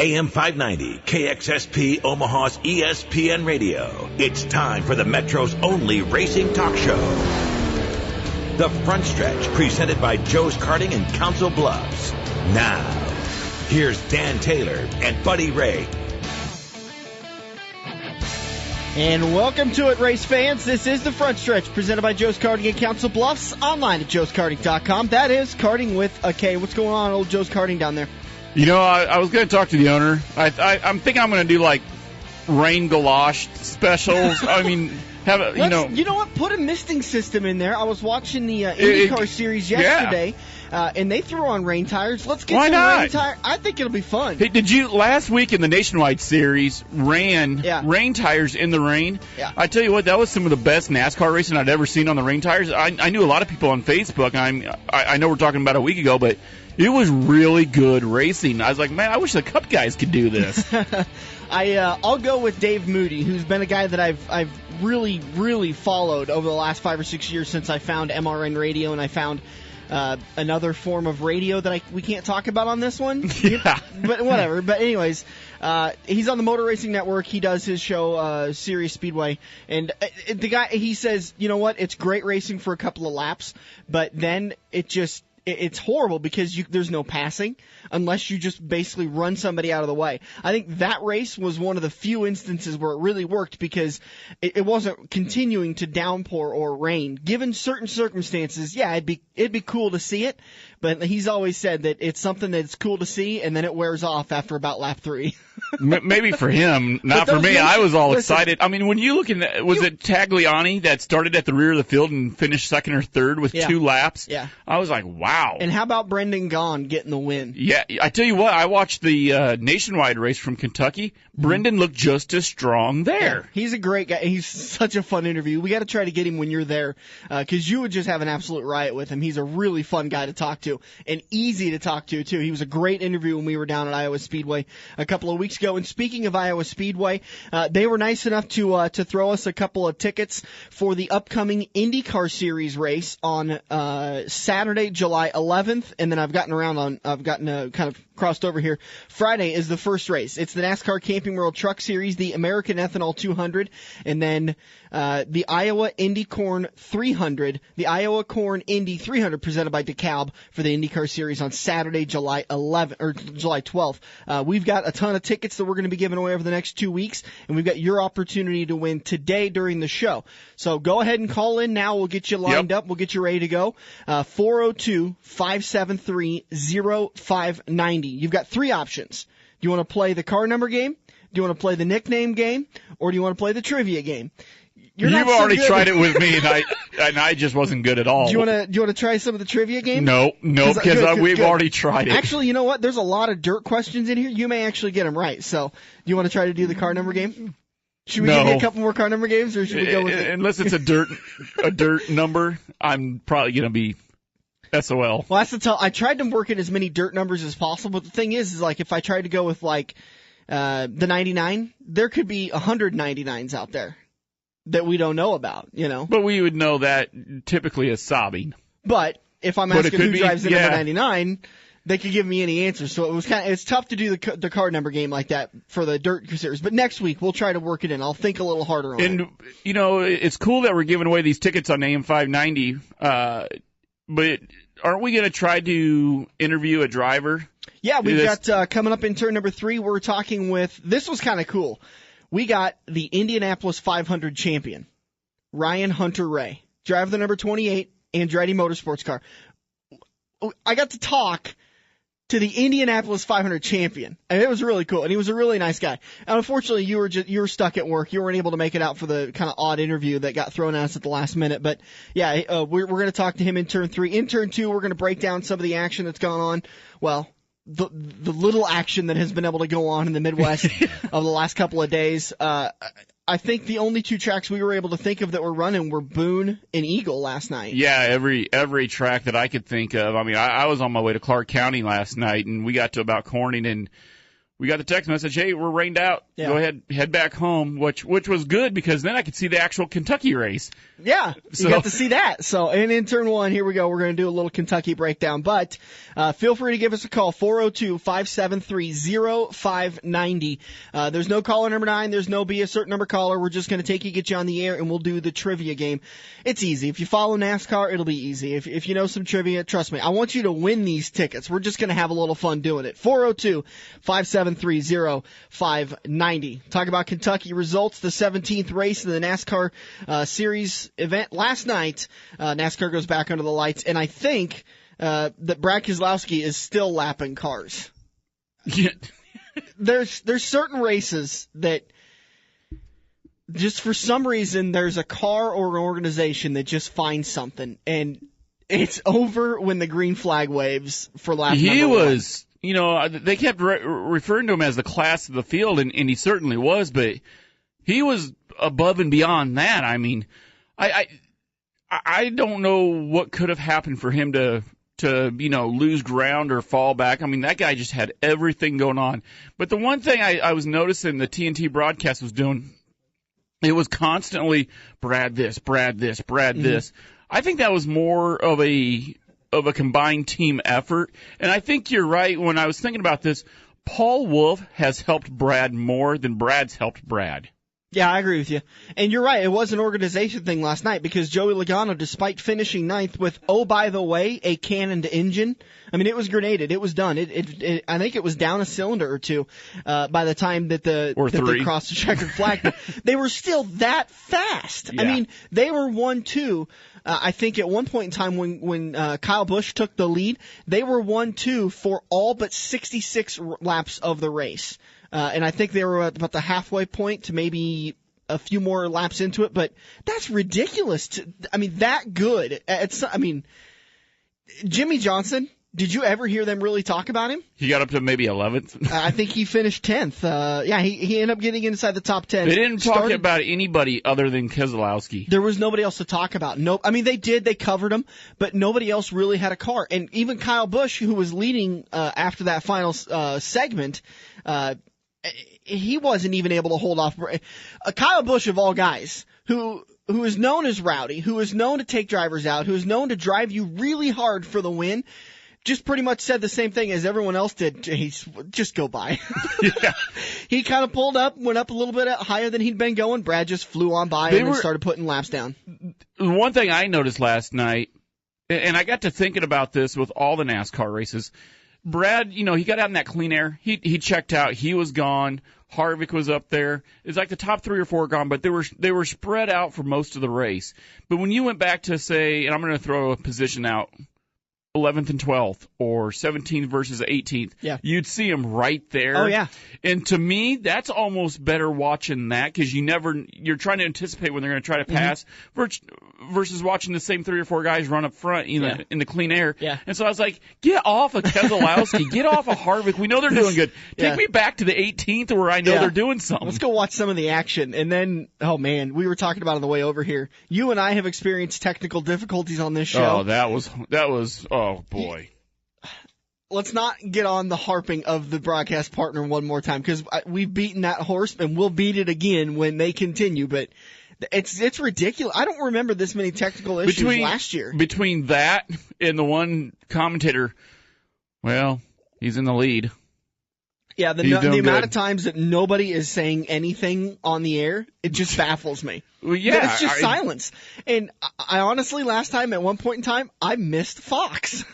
AM 590, KXSP Omaha's ESPN Radio. It's time for the Metro's only racing talk show. The Front Stretch, presented by Joe's Karting in Council Bluffs. Now, here's Dan Taylor and Buddy Ray. And welcome to it, race fans. This is the Front Stretch, presented by Joe's Karting in Council Bluffs, online at joeskarting.com. That is karting with a K. What's going on, old Joe's Karting down there? You know, I was going to talk to the owner. I'm thinking I'm going to do like rain galosh specials. I mean, you know what? Put a misting system in there. I was watching the IndyCar series yesterday, and they threw on rain tires. Let's get some rain tires. I think it'll be fun. Hey, did you last week in the Nationwide series rain tires in the rain? Yeah. I tell you what, that was some of the best NASCAR racing I'd ever seen on the rain tires. I knew a lot of people on Facebook. I know we're talking about a week ago, but it was really good racing. I was like, man, I wish the Cup guys could do this. I'll go with Dave Moody, who's been a guy that I've really, really followed over the last 5 or 6 years since I found MRN Radio and I found another form of radio that we can't talk about on this one. Yeah. But whatever. But anyways, he's on the Motor Racing Network. He does his show, Sirius Speedway. And the guy, he says, you know what, it's great racing for a couple of laps, but then it's horrible because there's no passing unless you just basically run somebody out of the way. I think that race was one of the few instances where it really worked because it wasn't continuing to downpour or rain. Given certain circumstances, yeah, it'd be cool to see it, but he's always said that it's something that's cool to see and then it wears off after about lap 3. Maybe for him, not for me. I was all excited. I mean, when you look in, was it Tagliani that started at the rear of the field and finished second or third with 2 laps? Yeah. I was like, wow. And how about Brendan Gaughan getting the win? Yeah, I tell you what, I watched the Nationwide race from Kentucky. Brendan looked just as strong there. Yeah, he's a great guy. He's such a fun interview. We got to try to get him when you're there because you would just have an absolute riot with him. He's a really fun guy to talk to and easy to talk to, too. He was a great interview when we were down at Iowa Speedway a couple of weeks ago. And speaking of Iowa Speedway, they were nice enough to throw us a couple of tickets for the upcoming IndyCar Series race on Saturday, July 11th. And then I've gotten kind of crossed over here. Friday is the first race. It's the NASCAR Camping World Truck Series, the American Ethanol 200, and then the Iowa Indy Corn 300, the Iowa Corn Indy 300 presented by DeKalb for the IndyCar Series on Saturday, July 12th. We've got a ton of tickets that we're going to be giving away over the next 2 weeks, and we've got your opportunity to win today during the show. So go ahead and call in now. We'll get you lined up. We'll get you ready to go. 402-573-0590. You've got 3 options. Do you want to play the car number game? Do you want to play the nickname game? Or do you want to play the trivia game? You've already tried it with me, and I just wasn't good at all. Do you want to try some of the trivia game? No, because we've already tried it. Actually, you know what? There's a lot of dirt questions in here. You may actually get them right. So, do you want to try to do the car number game? Should we give you a couple more car number games, or should we go with it? Unless it's a dirt number, I'm probably going to be SOL. Well, that's the tell. I tried to work in as many dirt numbers as possible. But the thing is like if I tried to go with like the 99, there could be 199s out there that we don't know about, you know. But we would know that typically as sobbing. But if I'm asking who drives the number 99, they could give me any answer. So it's tough to do the card number game like that for the dirt series. But next week we'll try to work it in. I'll think a little harder on it. And you know, it's cool that we're giving away these tickets on AM 590. But aren't we going to try to interview a driver? Yeah, we've got coming up in turn number 3. We're talking with. This was kind of cool. We got the Indianapolis 500 champion, Ryan Hunter-Reay, driver the number 28 Andretti Motorsports car. I got to talk to the Indianapolis 500 champion, and it was really cool. And he was a really nice guy. And unfortunately, you were stuck at work. You weren't able to make it out for the kind of odd interview that got thrown at us at the last minute. But yeah, we're going to talk to him in turn 3. In turn 2, we're going to break down some of the action that's gone on. Well, the little action that has been able to go on in the Midwest of the last couple of days. I think the only 2 tracks we were able to think of that were running were Boone and Eagle last night. Yeah, every track that I could think of. I mean, I was on my way to Clark County last night, and we got to about Corning, and we got the text message, hey, we're rained out. Yeah. Go ahead, head back home, which was good because then I could see the actual Kentucky race. Yeah, you got to see that. So, and in turn one, here we go. We're going to do a little Kentucky breakdown. But feel free to give us a call, 402-573-0590. There's no caller number 9. There's no be a certain number caller. We're just going to get you on the air, and we'll do the trivia game. It's easy. If you follow NASCAR, it'll be easy. If you know some trivia, trust me. I want you to win these tickets. We're just going to have a little fun doing it. 402-573-0590. Talk about Kentucky results, the 17th race in the NASCAR Series event last night. NASCAR goes back under the lights, and I think that Brad Keselowski is still lapping cars. Yeah. There's certain races that just for some reason there's a car or an organization that just finds something, and it's over when the green flag waves for lap number 1. He was, they kept referring to him as the class of the field, and he certainly was, but he was above and beyond that. I mean, I don't know what could have happened for him to lose ground or fall back. I mean, that guy just had everything going on. But the one thing I was noticing the TNT broadcast was doing, it was constantly Brad this, Brad this, Brad this. I think that was more of a combined team effort. And I think you're right. When I was thinking about this, Paul Wolfe has helped Brad more than Brad's helped Brad. Yeah, I agree with you. And you're right, it was an organization thing last night because Joey Logano, despite finishing 9th with, oh, by the way, a cannoned engine, I mean, it was grenaded. It was done. I think it was down a cylinder or two by the time that they crossed the checkered flag. But they were still that fast. Yeah. I mean, they were 1-2. I think at one point in time when Kyle Busch took the lead, they were 1-2 for all but 66 laps of the race. And I think they were at about the halfway point to maybe a few more laps into it, but that's ridiculous. That good. Jimmy Johnson, did you ever hear them really talk about him? He got up to maybe 11th. I think he finished 10th. He ended up getting inside the top 10. They didn't talk about anybody other than Keselowski. There was nobody else to talk about. Nope. I mean, they did. They covered him, but nobody else really had a car. And even Kyle Busch, who was leading after that final segment, he wasn't even able to hold off. Kyle Busch, of all guys, who is known as rowdy, who is known to take drivers out, who is known to drive you really hard for the win, just pretty much said the same thing as everyone else did. Just go by. Yeah. He kind of pulled up, went up a little bit higher than he'd been going. Brad just flew on by and started putting laps down. One thing I noticed last night, and I got to thinking about this with all the NASCAR races, Brad, he got out in that clean air. He checked out. He was gone. Harvick was up there. It's like the top 3 or 4 gone, but they were spread out for most of the race. But when you went back to, say, and I'm going to throw a position out, 11th and 12th or 17th versus 18th, yeah, you'd see them right there. Oh, yeah. And to me, that's almost better watching that because you're trying to anticipate when they're going to try to pass versus watching the same 3 or 4 guys run up front in the clean air. Yeah. And so I was like, get off of Keselowski, get off of Harvick. We know they're doing good. Take me back to the 18th where I know they're doing something. Let's go watch some of the action. And then, oh man, we were talking about it on the way over here. You and I have experienced technical difficulties on this show. Oh, that was. Oh, boy. Let's not get on the harping of the broadcast partner one more time because we've beaten that horse and we'll beat it again when they continue. But it's ridiculous. I don't remember this many technical issues last year. Between that and the one commentator, well, he's in the lead. Yeah, the amount of times that nobody is saying anything on the air, it just baffles me. Well, yeah. It's just silence. And I honestly, last time, at one point in time, I missed Fox.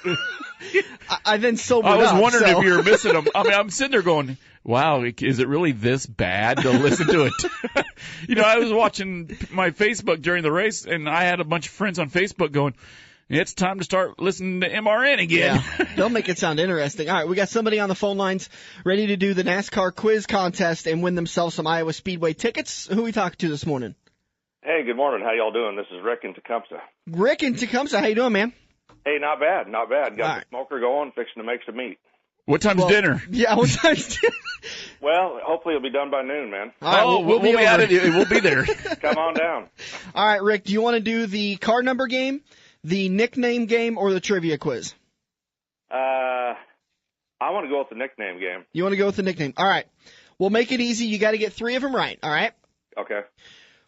I then sobered up. I was wondering if you were missing them. I mean, I'm sitting there going, wow, is it really this bad to listen to it? I was watching my Facebook during the race, and I had a bunch of friends on Facebook going, it's time to start listening to MRN again. Yeah, they'll make it sound interesting. All right, we got somebody on the phone lines ready to do the NASCAR quiz contest and win themselves some Iowa Speedway tickets. Who are we talking to this morning? Hey, good morning. How y'all doing? This is Rick in Tecumseh. Rick in Tecumseh, how you doing, man? Hey, not bad, not bad. Got the smoker going, fixing to make some meat. What time's dinner? Yeah, what time's dinner? Well, hopefully it'll be done by noon, man. All right, we'll be at it. We'll be there. Come on down. All right, Rick, do you want to do the card number game, the nickname game, or the trivia quiz? I want to go with the nickname game. You want to go with the nickname? All right. We'll make it easy. You got to get 3 of them right. All right. Okay.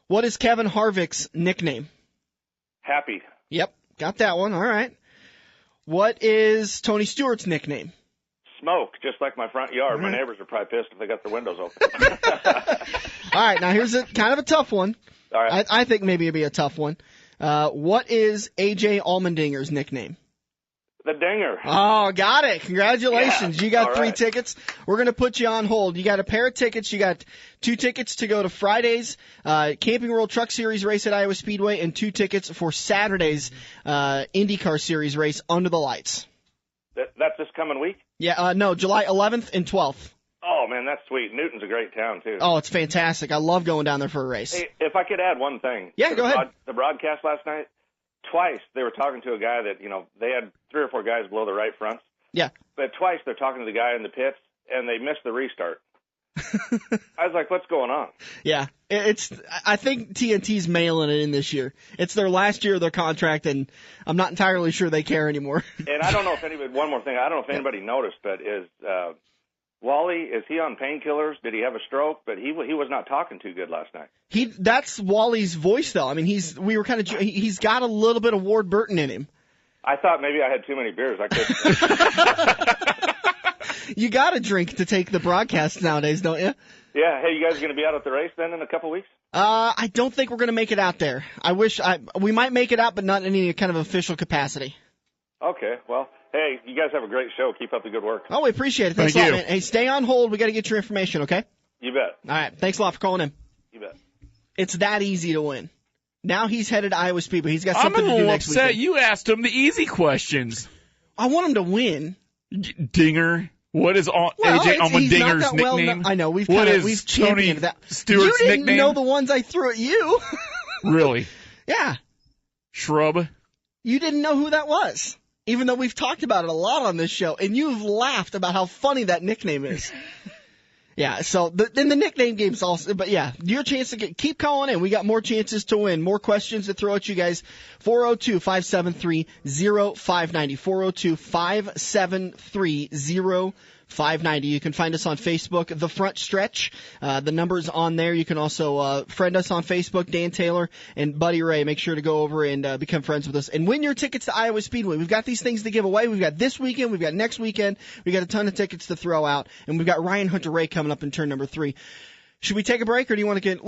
What is Kevin Harvick's nickname? Happy. Yep. Got that one. All right. What is Tony Stewart's nickname? Smoke, just like my front yard. My neighbors are probably pissed if they got their windows open. All right. Now here's kind of a tough one. All right. I think maybe it'd be a tough one. What is A.J. Allmendinger's nickname? The Dinger. Oh, got it. Congratulations. Yeah. You got All 3 right. tickets. We're going to put you on hold. You got a pair of tickets. You got 2 tickets to go to Friday's Camping World Truck Series race at Iowa Speedway and 2 tickets for Saturday's IndyCar Series race under the lights. That's this coming week? Yeah, no, July 11th and 12th. Oh, man, that's sweet. Newton's a great town, too. Oh, it's fantastic. I love going down there for a race. Hey, if I could add one thing. Yeah, go ahead. The broadcast last night, twice they were talking to a guy that, they had 3 or 4 guys below the right fronts. Yeah. But twice they're talking to the guy in the pits, and they missed the restart. I was like, what's going on? Yeah, I think TNT's mailing it in this year. It's their last year of their contract, and I'm not entirely sure they care anymore. And I don't know if anybody, one more thing, I don't know if anybody noticed, but is Wally, is he on painkillers? Did he have a stroke? But he was not talking too good last night. That's Wally's voice, though. I mean, he's got a little bit of Ward Burton in him. I thought maybe I had too many beers. I couldn't. You got to drink to take the broadcasts nowadays, don't you? Yeah. Hey, you guys going to be out at the race then in a couple weeks? I don't think we're going to make it out there. We might make it out, but not in any kind of official capacity. Okay. Well, hey, you guys have a great show. Keep up the good work. Oh, we appreciate it. Thanks a lot, man. Hey, stay on hold. We got to get your information, okay? You bet. All right. Thanks a lot for calling in. You bet. It's that easy to win. Now he's headed to Iowa Speedway. He's got something to do next week. I'm a little upset. You asked him the easy questions. I want him to win. Dinger. What is A.J. Allmendinger's nickname? I know. We've Tony championed that. Stewart's you didn't nickname? know the ones I threw at you. Really? Yeah. Shrub? You didn't know who that was, even though we've talked about it a lot on this show, and you've laughed about how funny that nickname is. Yeah, so then the nickname game's also, but yeah, your chance to keep calling in. We got more chances to win, more questions to throw at you guys. 402-573-0590. 402-573-0590. You can find us on Facebook, The Front Stretch. The number's on there. You can also friend us on Facebook, Dan Taylor and Buddy Ray. Make sure to go over and become friends with us and win your tickets to Iowa Speedway. We've got these things to give away. We've got this weekend. We've got next weekend. We've got a ton of tickets to throw out. And we've got Ryan Hunter-Ray coming up in turn number 3. Should we take a break, or do you want to get?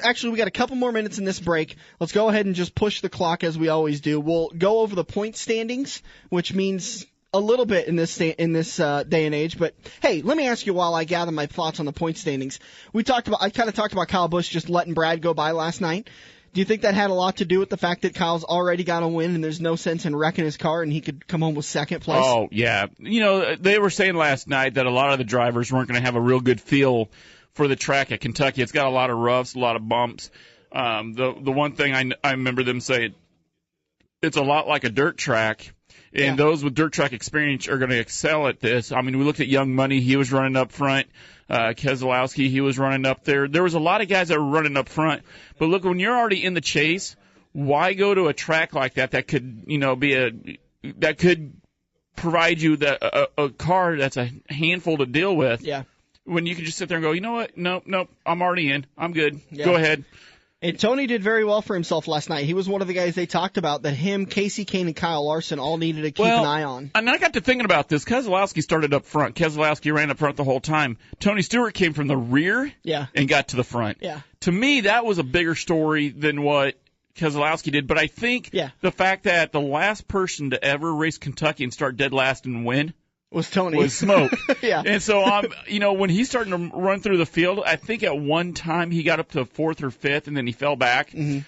Actually, we got a couple more minutes in this break. Let's go ahead and just push the clock as we always do. We'll go over the point standings, which means a little bit in this day and age. But hey, let me ask you while I gather my thoughts on the point standings. I kind of talked about Kyle Busch just letting Brad go by last night. Do you think that had a lot to do with the fact that Kyle's already got a win and there's no sense in wrecking his car and he could come home with second place? Oh, yeah. They were saying last night that a lot of the drivers weren't going to have a real good feel for the track at Kentucky. It's got a lot of roughs, a lot of bumps. The one thing I remember them saying, it's a lot like a dirt track, and those with dirt track experience are going to excel at this. I mean, we looked at Young Money. He was running up front. Keselowski, he was running up there. There was a lot of guys that were running up front. But look, when you're already in the chase, why go to a track like that could, that could provide you a car that's a handful to deal with? Yeah. When you can just sit there and go, you know what? Nope, I'm already in. I'm good. Yeah. Go ahead. And Tony did very well for himself last night. He was one of the guys they talked about that him, Casey Kane, and Kyle Larson all needed to keep an eye on. And I got to thinking about this. Keselowski started up front. Keselowski ran up front the whole time. Tony Stewart came from the rear and got to the front. Yeah. To me, that was a bigger story than what Keselowski did. But I think the fact that the last person to ever race Kentucky and start dead last and win was Tony. Was Smoke. Yeah. And so, when he's starting to run through the field, I think at one time he got up to 4th or 5th, and then he fell back. Mm-hmm.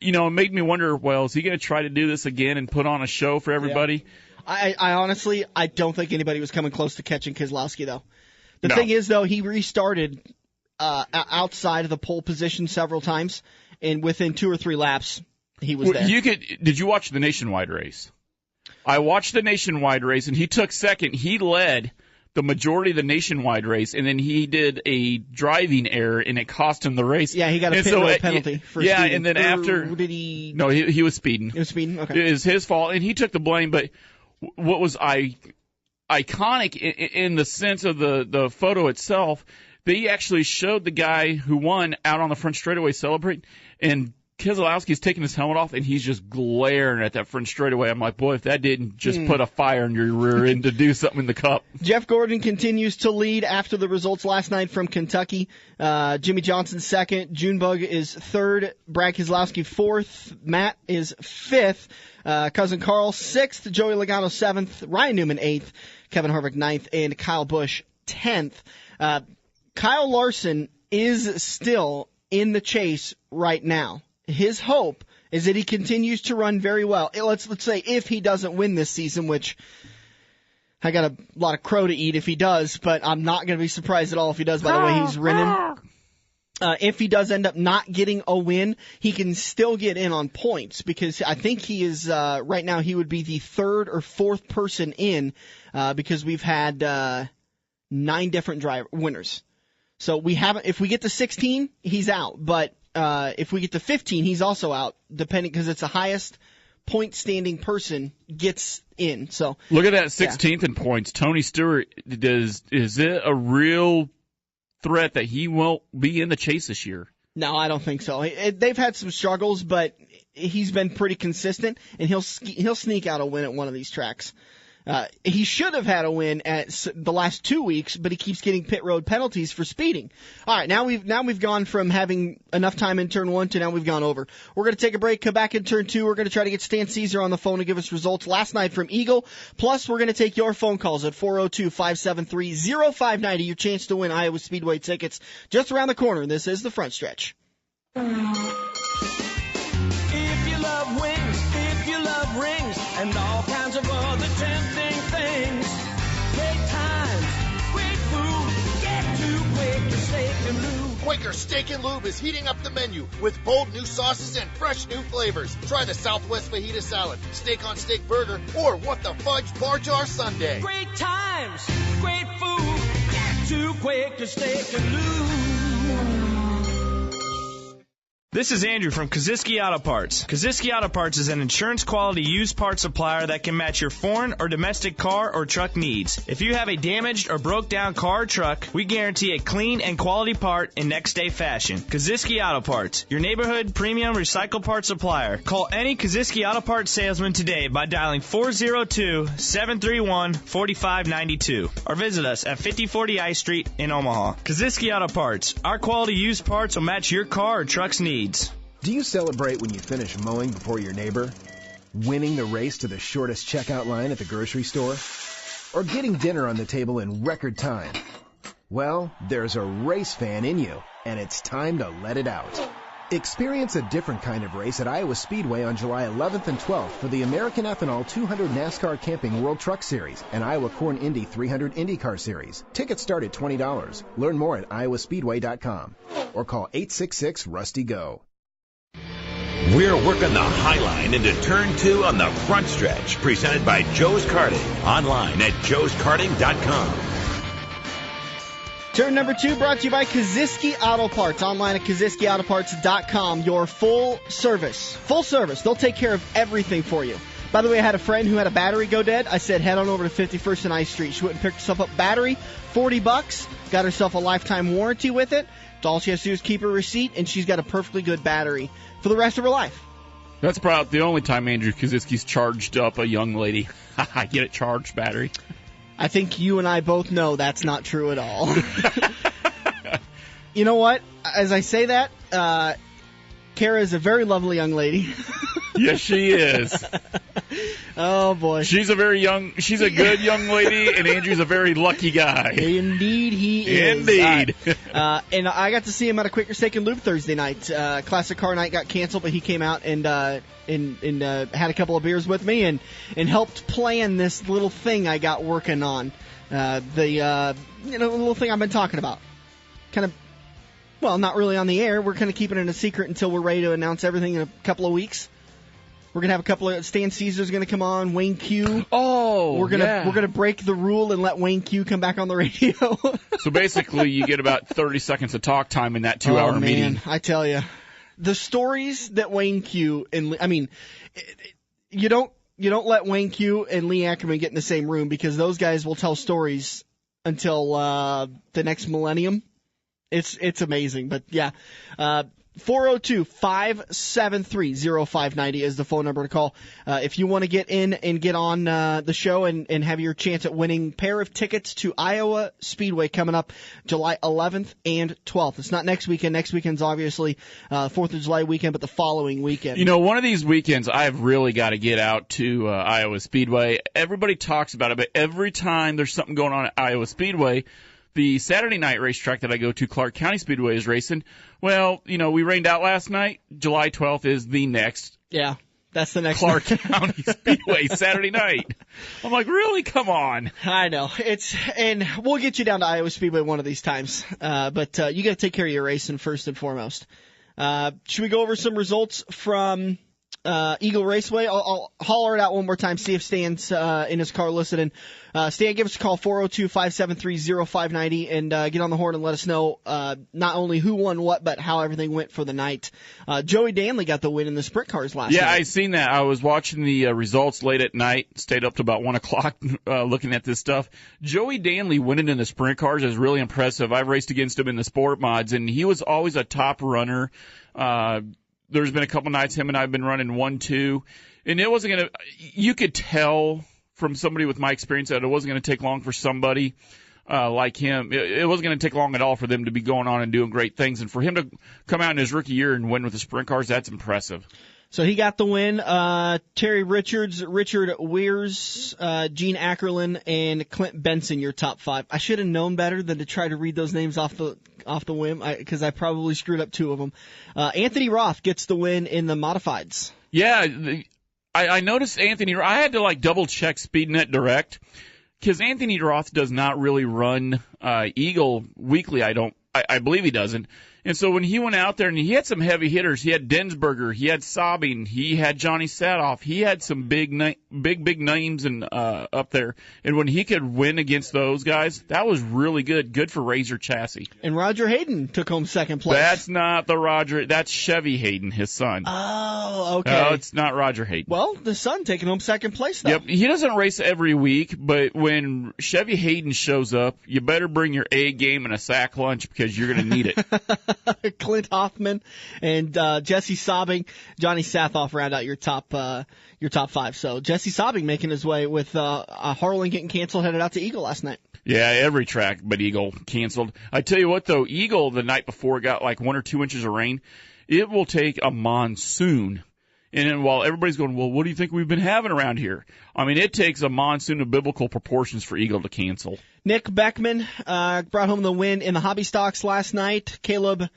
It made me wonder, well, is he going to try to do this again and put on a show for everybody? Yeah. I honestly, I don't think anybody was coming close to catching Keselowski, though. The thing is, though, he restarted outside of the pole position several times, and within 2 or 3 laps, he was there. Did you watch the Nationwide race? I watched the Nationwide race, and he took second. He led the majority of the Nationwide race, and then he did a driving error, and it cost him the race. Yeah, he got a pit road penalty for speeding. And then after... Did he... No, he was speeding. He was speeding? Okay. It was his fault, and he took the blame, but what was I iconic in the sense of the photo itself. They actually showed the guy who won out on the front straightaway celebrating, and Keselowski's taking his helmet off, and he's just glaring at that front straightaway. I'm like, boy, if that didn't just put a fire in your rear end to do something in the Cup. Jeff Gordon continues to lead after the results last night from Kentucky. Jimmy Johnson second. Junebug is third. Brad Keselowski fourth. Matt is fifth. Cousin Carl sixth. Joey Logano seventh. Ryan Newman eighth. Kevin Harvick ninth. And Kyle Busch 10th. Kyle Larson is still in the chase right now. His hope is that he continues to run very well. Let's say if he doesn't win this season, which I got a lot of crow to eat if he does, but I'm not going to be surprised at all if he does by the way he's running. If he does end up not getting a win, he can still get in on points because I think he is right now he would be the third or fourth person in because we've had 9 different winners. So we haven't. If we get to 16, he's out. But if we get to 15, he's also out, depending because it's the highest point standing person gets in. So look at that 16th in points. Tony Stewart is it a real threat that he won't be in the chase this year? No, I don't think so. They've had some struggles, but he's been pretty consistent, and he'll sneak out a win at one of these tracks. He should have had a win at the last 2 weeks, but he keeps getting pit road penalties for speeding. All right, now we've gone from having enough time in turn 1 to now we've gone over. We're going to take a break, come back in turn 2. We're going to try to get Stan Caesar on the phone to give us results last night from Eagle. Plus, we're going to take your phone calls at 402-573-0590. Your chance to win Iowa Speedway tickets just around the corner. This is the Front Stretch. If you love wings, if you love rings, and all kinds of other tempting things. Great times, great food, get to Quaker Steak and Lube. Quaker Steak and Lube is heating up the menu with bold new sauces and fresh new flavors. Try the Southwest Fajita Salad, Steak on Steak Burger, or What the Fudge Bar Jar Sundae. Great times, great food, get to Quaker Steak and Lube. This is Andrew from Kaziski Auto Parts. Kaziski Auto Parts is an insurance-quality used parts supplier that can match your foreign or domestic car or truck needs. If you have a damaged or broke-down car or truck, we guarantee a clean and quality part in next-day fashion. Kaziski Auto Parts, your neighborhood premium recycle parts supplier. Call any Kaziski Auto Parts salesman today by dialing 402-731-4592 or visit us at 5040 I Street in Omaha. Kaziski Auto Parts, our quality used parts will match your car or truck's needs. Do you celebrate when you finish mowing before your neighbor? Winning the race to the shortest checkout line at the grocery store? Or getting dinner on the table in record time? Well, there's a race fan in you, and it's time to let it out. Experience a different kind of race at Iowa Speedway on July 11th and 12th for the American Ethanol 200 NASCAR Camping World Truck Series and Iowa Corn Indy 300 IndyCar Series. Tickets start at $20. Learn more at iowaspeedway.com or call 866-RUSTY-GO. We're working the High Line into Turn 2 on the Front Stretch, presented by Joe's Karting, online at joeskarting.com. Turn number 2 brought to you by Kaziski Auto Parts, online at KaziskiAutoparts.com. Your full service. They'll take care of everything for you. By the way, I had a friend who had a battery go dead. I said, head on over to 51st and I Street. She went and picked herself up battery, $40, got herself a lifetime warranty with it. All she has to do is keep her receipt, and she's got a perfectly good battery for the rest of her life. That's probably the only time Andrew Kaziski's charged up a young lady. Get it charged battery. I think you and I both know that's not true at all. You know what? As I say that, Kara is a very lovely young lady. Yes, she is. Oh, boy. She's a good young lady, and Andrew's a very lucky guy. Indeed, he is. Indeed. And I got to see him at a Quaker Steak and Lube Thursday night. Classic car night got canceled, but he came out and had a couple of beers with me and helped plan this little thing I got working on. The little thing I've been talking about. Kind of, well, not really on the air. We're kind of keeping it a secret until we're ready to announce everything in a couple of weeks. We're gonna have a couple of Stan Caesar's gonna come on, Wayne Q. Oh, we're gonna break the rule and let Wayne Q come back on the radio. So basically, you get about 30 seconds of talk time in that 2-hour meeting. I tell you, the stories that Wayne Q you don't let Wayne Q and Lee Ackerman get in the same room, because those guys will tell stories until the next millennium. It's amazing. But yeah, 402-573-0590 is the phone number to call if you want to get in and get on the show and have your chance at winning a pair of tickets to Iowa Speedway coming up July 11th and 12th. It's not next weekend. Next weekend's obviously 4th of July weekend, but the following weekend. One of these weekends I've really got to get out to Iowa Speedway. Everybody talks about it, but every time there's something going on at Iowa Speedway, the Saturday night racetrack that I go to, Clark County Speedway, is racing. Well, we rained out last night. July 12th is the next. Yeah, that's the next Clark County Speedway Saturday night. I'm like, really? Come on. I know. And we'll get you down to Iowa Speedway one of these times. But you got to take care of your racing first and foremost. Should we go over some results from Eagle Raceway? I'll holler it out one more time, see if Stan's in his car listening. Stan, give us a call, 402-573-0590, and get on the horn and let us know not only who won what, but how everything went for the night. Joey Danley got the win in the sprint cars last night. Yeah, I seen that. I was watching the results late at night, stayed up to about 1 o'clock looking at this stuff. Joey Danley winning in the sprint cars is really impressive. I've raced against him in the sport mods, and he was always a top runner. There's been a couple nights him and I have been running 1-2, and it wasn't going to – you could tell from somebody with my experience that it wasn't going to take long for somebody like him. It wasn't going to take long at all for them to be going on and doing great things. And for him to come out in his rookie year and win with the sprint cars, that's impressive. So he got the win. Terry Richards, Richard Weirs, Gene Ackerlin, and Clint Benson, your top five. I should have known better than to try to read those names off the whim, because I probably screwed up two of them. Anthony Roth gets the win in the modifieds. Yeah, I noticed Anthony. I had to double check SpeedNet Direct, because Anthony Roth does not really run Eagle weekly. I believe he doesn't. And so when he went out there and he had some heavy hitters, he had Densberger, he had Sabing, he had Johnny Sadoff, he had some big names and up there. And when he could win against those guys, that was really good. Good for Razor Chassis. And Roger Hayden took home second place. That's not the Roger. That's Chevy Hayden, his son. Oh, okay. No, it's not Roger Hayden. Well, the son taking home second place, though. Yep. He doesn't race every week, but when Chevy Hayden shows up, you better bring your A game and a sack lunch, because you're going to need it. Clint Hoffman and Jesse Sabing, Johnny Sathoff round out your top five. So Jesse Sabing making his way with Harlan getting canceled, headed out to Eagle last night. Yeah, every track but Eagle canceled. I tell you what, though, Eagle the night before got 1 or 2 inches of rain. It will take a monsoon. And then while everybody's going, well, what do you think we've been having around here? I mean, it takes a monsoon of biblical proportions for Eagle to cancel. Nick Beckman brought home the win in the hobby stocks last night. Caleb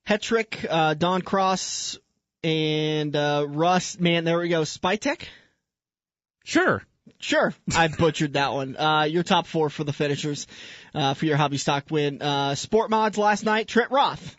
Hetrick, Don Cross, and Russ. Man, there we go. Spytek? Sure. I butchered that one. Your top four for the finishers for your hobby stock win. Sport mods last night. Trent Roth.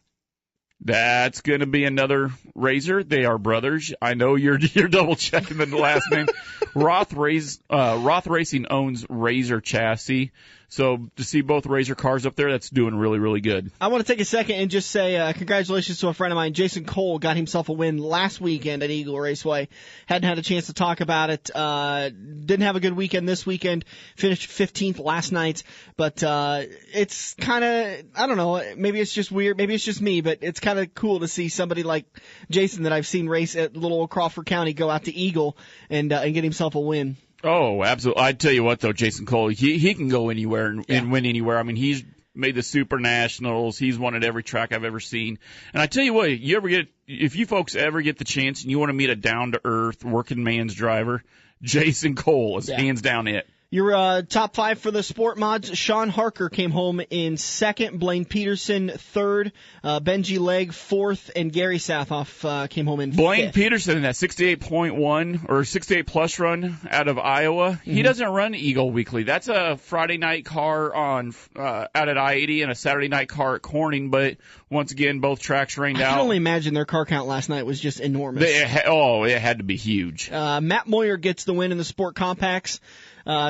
That's going to be another Razor. They are brothers. I know you're double checking the last name. Roth Racing owns Razor Chassis. So to see both Razor cars up there, that's doing really, really good. I want to take a second and just say congratulations to a friend of mine. Jason Cole got himself a win last weekend at Eagle Raceway. Hadn't had a chance to talk about it. Didn't have a good weekend this weekend. Finished 15th last night. But it's kind of, I don't know, maybe it's just weird. Maybe it's just me, but it's kind of cool to see somebody like Jason that I've seen race at little old Crawford County go out to Eagle and get himself a win. Oh, absolutely. I tell you what, though, Jason Cole, he can go anywhere and win anywhere. I mean, he's made the Super Nationals. He's won at every track I've ever seen. And I tell you what, if you folks ever get the chance and you want to meet a down-to-earth working man's driver, Jason Cole is hands down it. Your top five for the sport mods. Sean Harker came home in second. Blaine Peterson third. Benji Legg fourth. And Gary Sathoff came home in fifth. Blaine Peterson in that 68.1 or 68 plus run out of Iowa. Mm-hmm. He doesn't run Eagle Weekly. That's a Friday night car out at I-80 and a Saturday night car at Corning. But once again, both tracks rained out. I can only imagine their car count last night was just enormous. It had to be huge. Matt Moyer gets the win in the sport compacts.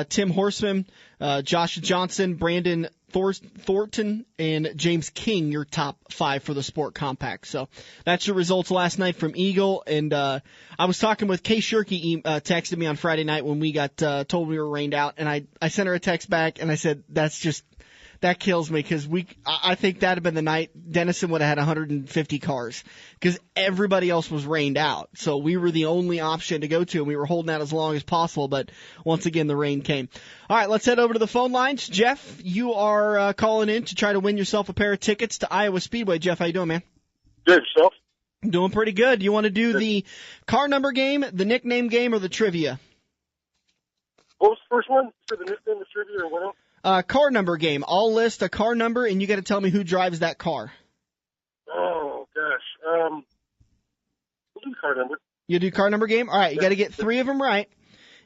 Tim Horseman, Josh Johnson, Brandon Thornton and James King your top 5 for the Sport Compact. So that's your results last night from Eagle. And I was talking with Kay Shirky, texted me on Friday night when we got told we were rained out, and I sent her a text back and I said that kills me, because I think that'd have been the night Denison would have had 150 cars, because everybody else was rained out. So we were the only option to go to, and we were holding out as long as possible. But once again, the rain came. All right, let's head over to the phone lines. Jeff, you are calling in to try to win yourself a pair of tickets to Iowa Speedway. Jeff, how you doing, man? Good, yourself? Doing pretty good. You want to do the car number game, the nickname game, or the trivia? What was the first one? For the nickname, the trivia, or what else? Car number game. I'll list a car number, and you got to tell me who drives that car. Oh, gosh. We'll do car number. You do car number game? All right, you got to get 3 of them right,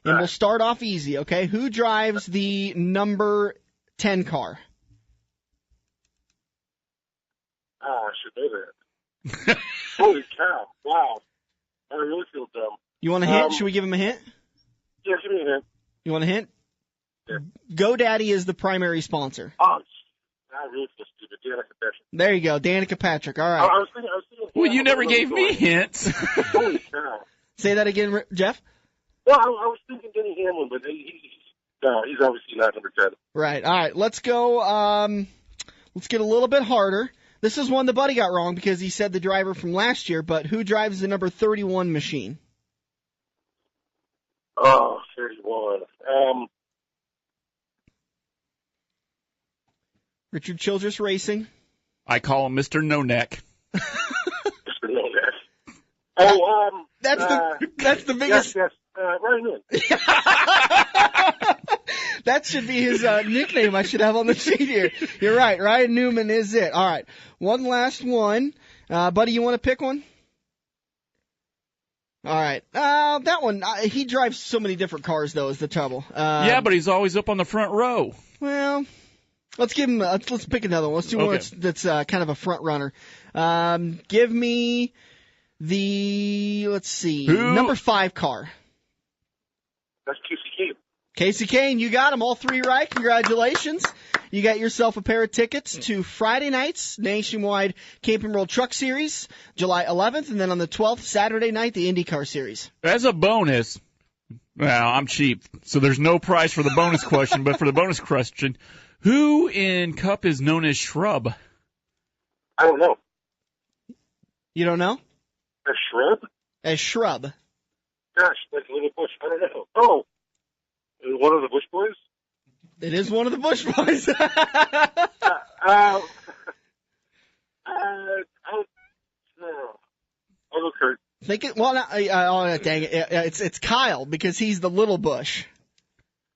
and we'll start off easy, okay? Who drives the number 10 car? Oh, I should know that. Holy cow. Wow. I really feel dumb. You want a hint? Should we give him a hint? Yeah, give me a hint. You want a hint? Yeah. GoDaddy is the primary sponsor. Oh, I really feel stupid. Danica Patrick. There you go, Danica Patrick. All right. I was thinking, well, you never gave me hints. Holy cow. Say that again, Jeff? Well, I was thinking Denny Hamlin, but he's obviously not number 10. Right. All right. Let's go. Let's get a little bit harder. This is one the buddy got wrong because he said the driver from last year, but who drives the number 31 machine? Oh, 31. Richard Childress Racing. I call him Mr. No Neck. Mr. No Neck. Oh, that's the biggest. Yes, Ryan Newman. That should be his nickname I should have on the sheet here. You're right. Ryan Newman is it. All right. One last one. Buddy, you want to pick one? All right. That one, he drives so many different cars, though, is the trouble. Yeah, but he's always up on the front row. Well, let's give him. Let's pick another one. Let's do one that's kind of a front runner. Give me the, let's see, number 5 car. That's Casey Kane. Casey Kane, you got them all 3 right. Congratulations. You got yourself a pair of tickets to Friday night's nationwide Camping World Truck Series, July 11th, and then on the 12th, Saturday night, the IndyCar Series. As a bonus, well, I'm cheap, so there's no prize for the bonus question, but for the bonus question, who in Cup is known as Shrub? I don't know. You don't know? A shrub? A shrub. Gosh, like a little bush. I don't know. Oh, one of the Bush Boys? It is one of the Bush Boys. I'll go Kurt. Think it. Well, dang it. It's Kyle because he's the little Bush.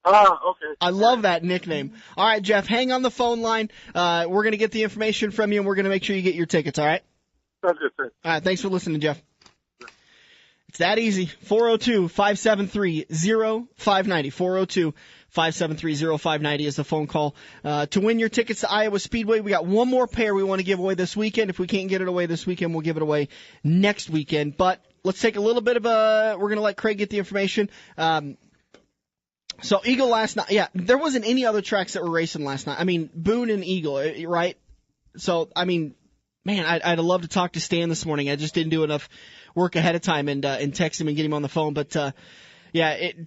Okay. I love that nickname. All right, Jeff, hang on the phone line. We're going to get the information from you, and we're going to make sure you get your tickets, all right? Sounds good, thanks. All right, thanks for listening, Jeff. It's that easy. 402-573-0590. 402-573-0590 is the phone call. To win your tickets to Iowa Speedway, we got one more pair we want to give away this weekend. If we can't get it away this weekend, we'll give it away next weekend. But let's take a little bit of we're going to let Craig get the information. So Eagle last night, yeah, there wasn't any other tracks that were racing last night. I mean, Boone and Eagle, right? So, I mean, man, I'd love to talk to Stan this morning. I just didn't do enough work ahead of time and text him and get him on the phone. But,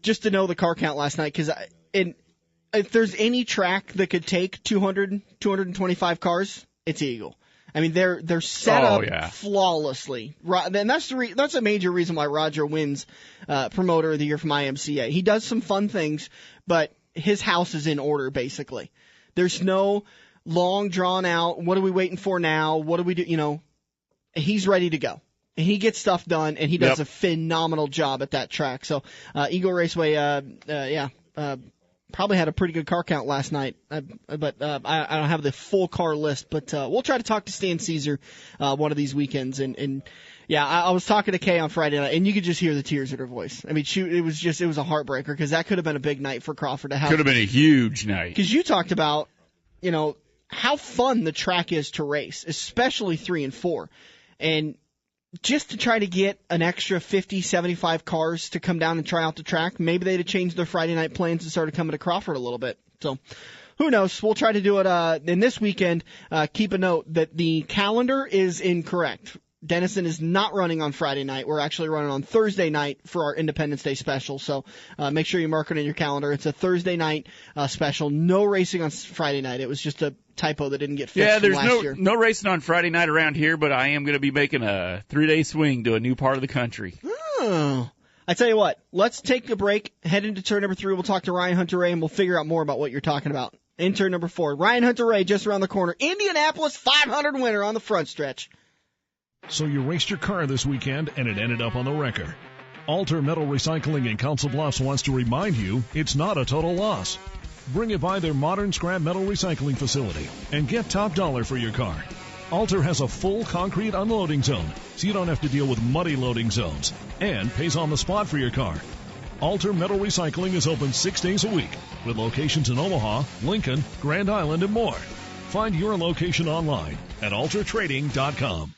just to know the car count last night, because if there's any track that could take 225 cars, it's Eagle. I mean, they're set up flawlessly. And that's a major reason why Roger wins Promoter of the Year from IMCA. He does some fun things, but his house is in order, basically. There's no long, drawn out, what are we waiting for now? What do we do? He's ready to go. And he gets stuff done, and he does a phenomenal job at that track. So Eagle Raceway, probably had a pretty good car count last night, but I don't have the full car list. But we'll try to talk to Stan Caesar one of these weekends. And I was talking to Kay on Friday night, and you could just hear the tears in her voice. I mean, it was a heartbreaker because that could have been a big night for Crawford to have. Could have been a huge night. Because you talked about, how fun the track is to race, especially 3 and 4. And just to try to get an extra 50, 75 cars to come down and try out the track, maybe they'd have changed their Friday night plans and started coming to Crawford a little bit. So Who knows? We'll try to do it in this weekend. Keep a note that the calendar is incorrect. Denison is not running on Friday night. We're actually running on Thursday night for our Independence Day special. So make sure you mark it in your calendar. It's a Thursday night special. No racing on Friday night. It was just a typo that didn't get fixed from last year. No racing on Friday night around here, but I am going to be making a 3-day swing to a new part of the country. Oh. I tell you what, let's take a break, head into turn number 3. We'll talk to Ryan Hunter-Ray, and we'll figure out more about what you're talking about. In turn number 4, Ryan Hunter-Ray just around the corner. Indianapolis 500 winner on the front stretch. So you raced your car this weekend, and it ended up on the wrecker. Alter Metal Recycling in Council Bluffs wants to remind you it's not a total loss. Bring it by their modern scrap metal recycling facility and get top dollar for your car. Alter has a full concrete unloading zone, so you don't have to deal with muddy loading zones, and pays on the spot for your car. Alter Metal Recycling is open 6 days a week, with locations in Omaha, Lincoln, Grand Island, and more. Find your location online at altertrading.com.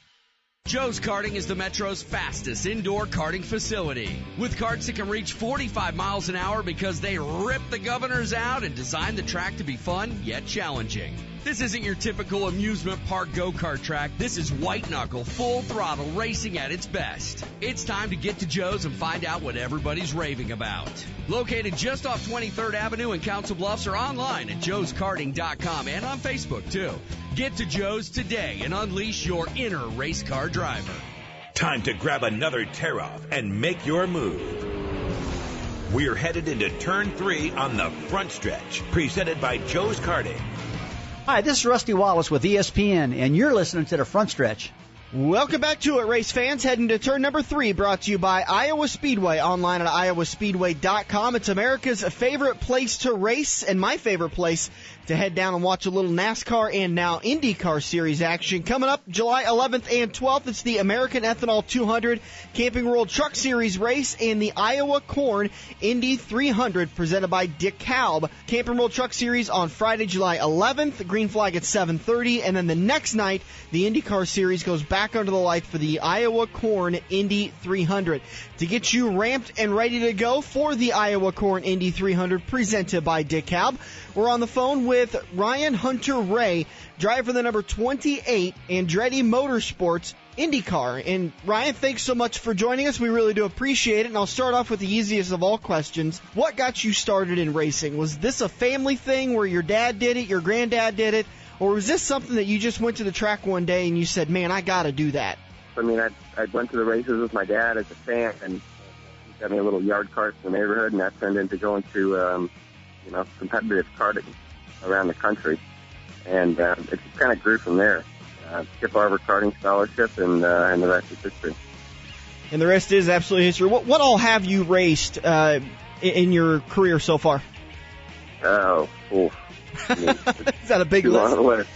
Joe's Karting is the Metro's fastest indoor karting facility, with karts that can reach 45 miles an hour because they rip the governors out and design the track to be fun yet challenging. This isn't your typical amusement park go-kart track. This is white-knuckle, full-throttle racing at its best. It's time to get to Joe's and find out what everybody's raving about. Located just off 23rd Avenue in Council Bluffs, or online at joeskarting.com and on Facebook, too. Get to Joe's today and unleash your inner race car driver. Time to grab another tear-off and make your move. We're headed into turn 3 on the front stretch, presented by Joe's Karting. Hi, this is Rusty Wallace with ESPN, and you're listening to The Front Stretch. Welcome back to it, race fans. Heading to turn number 3, brought to you by Iowa Speedway, online at iowaspeedway.com. It's America's favorite place to race, and my favorite place to head down and watch a little NASCAR and now IndyCar Series action. Coming up July 11th and 12th, it's the American Ethanol 200 Camping World Truck Series race and the Iowa Corn Indy 300 presented by DeKalb. Camping World Truck Series on Friday, July 11th. Green flag at 7:30, and then the next night, the IndyCar Series goes back under the lights for the Iowa Corn Indy 300. To get you ramped and ready to go for the Iowa Corn Indy 300 presented by DeKalb, we're on the phone with Ryan Hunter-Ray, driver the number 28 Andretti Motorsports IndyCar. And Ryan, thanks so much for joining us. We really do appreciate it. And I'll start off with the easiest of all questions. What got you started in racing? Was this a family thing where your dad did it, your granddad did it, or was this something that you just went to the track one day and you said, man, I got to do that? I mean, I went to the races with my dad as a fan, and he got me a little yard cart in the neighborhood, and that turned into going to, competitive karting around the country. And it just kind of grew from there. Skip Arbor karting scholarship, and the rest is history. And the rest is absolutely history. What all have you raced in your career so far? Oh, oof. I mean, is that a big list?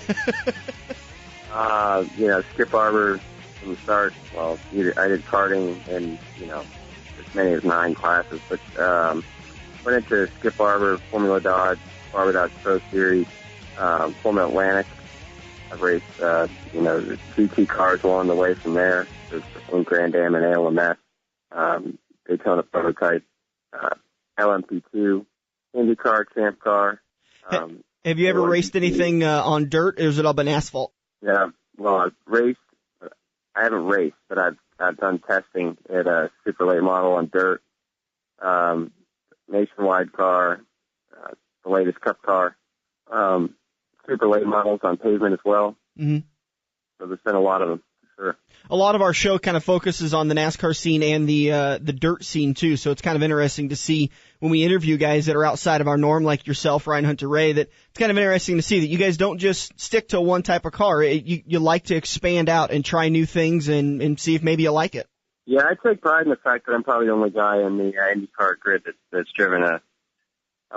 Skip Arbor from the start. Well, I did karting in, as many as 9 classes, but went into Skip Arbor, Formula Dodge, Arbor Dodge Pro Series, Formula Atlantic. I've raced, the GT cars along the way from there. There's Grand Am and ALMS, Daytona Prototype, LMP2, IndyCar, Champ Car. Have you ever raced anything on dirt, or has it all been asphalt? Yeah, well, I've raced. I haven't raced, but I've done testing at a super late model on dirt, nationwide car, the latest Cup car, super late models on pavement as well. Mm-hmm. So there's been a lot of them, for sure. A lot of our show kind of focuses on the NASCAR scene and the dirt scene too. So it's kind of interesting to see when we interview guys that are outside of our norm, like yourself, Ryan Hunter-Ray, that it's kind of interesting to see that you guys don't just stick to one type of car. You like to expand out and try new things and see if maybe you like it. Yeah, I take pride in the fact that I'm probably the only guy in the IndyCar grid that's driven a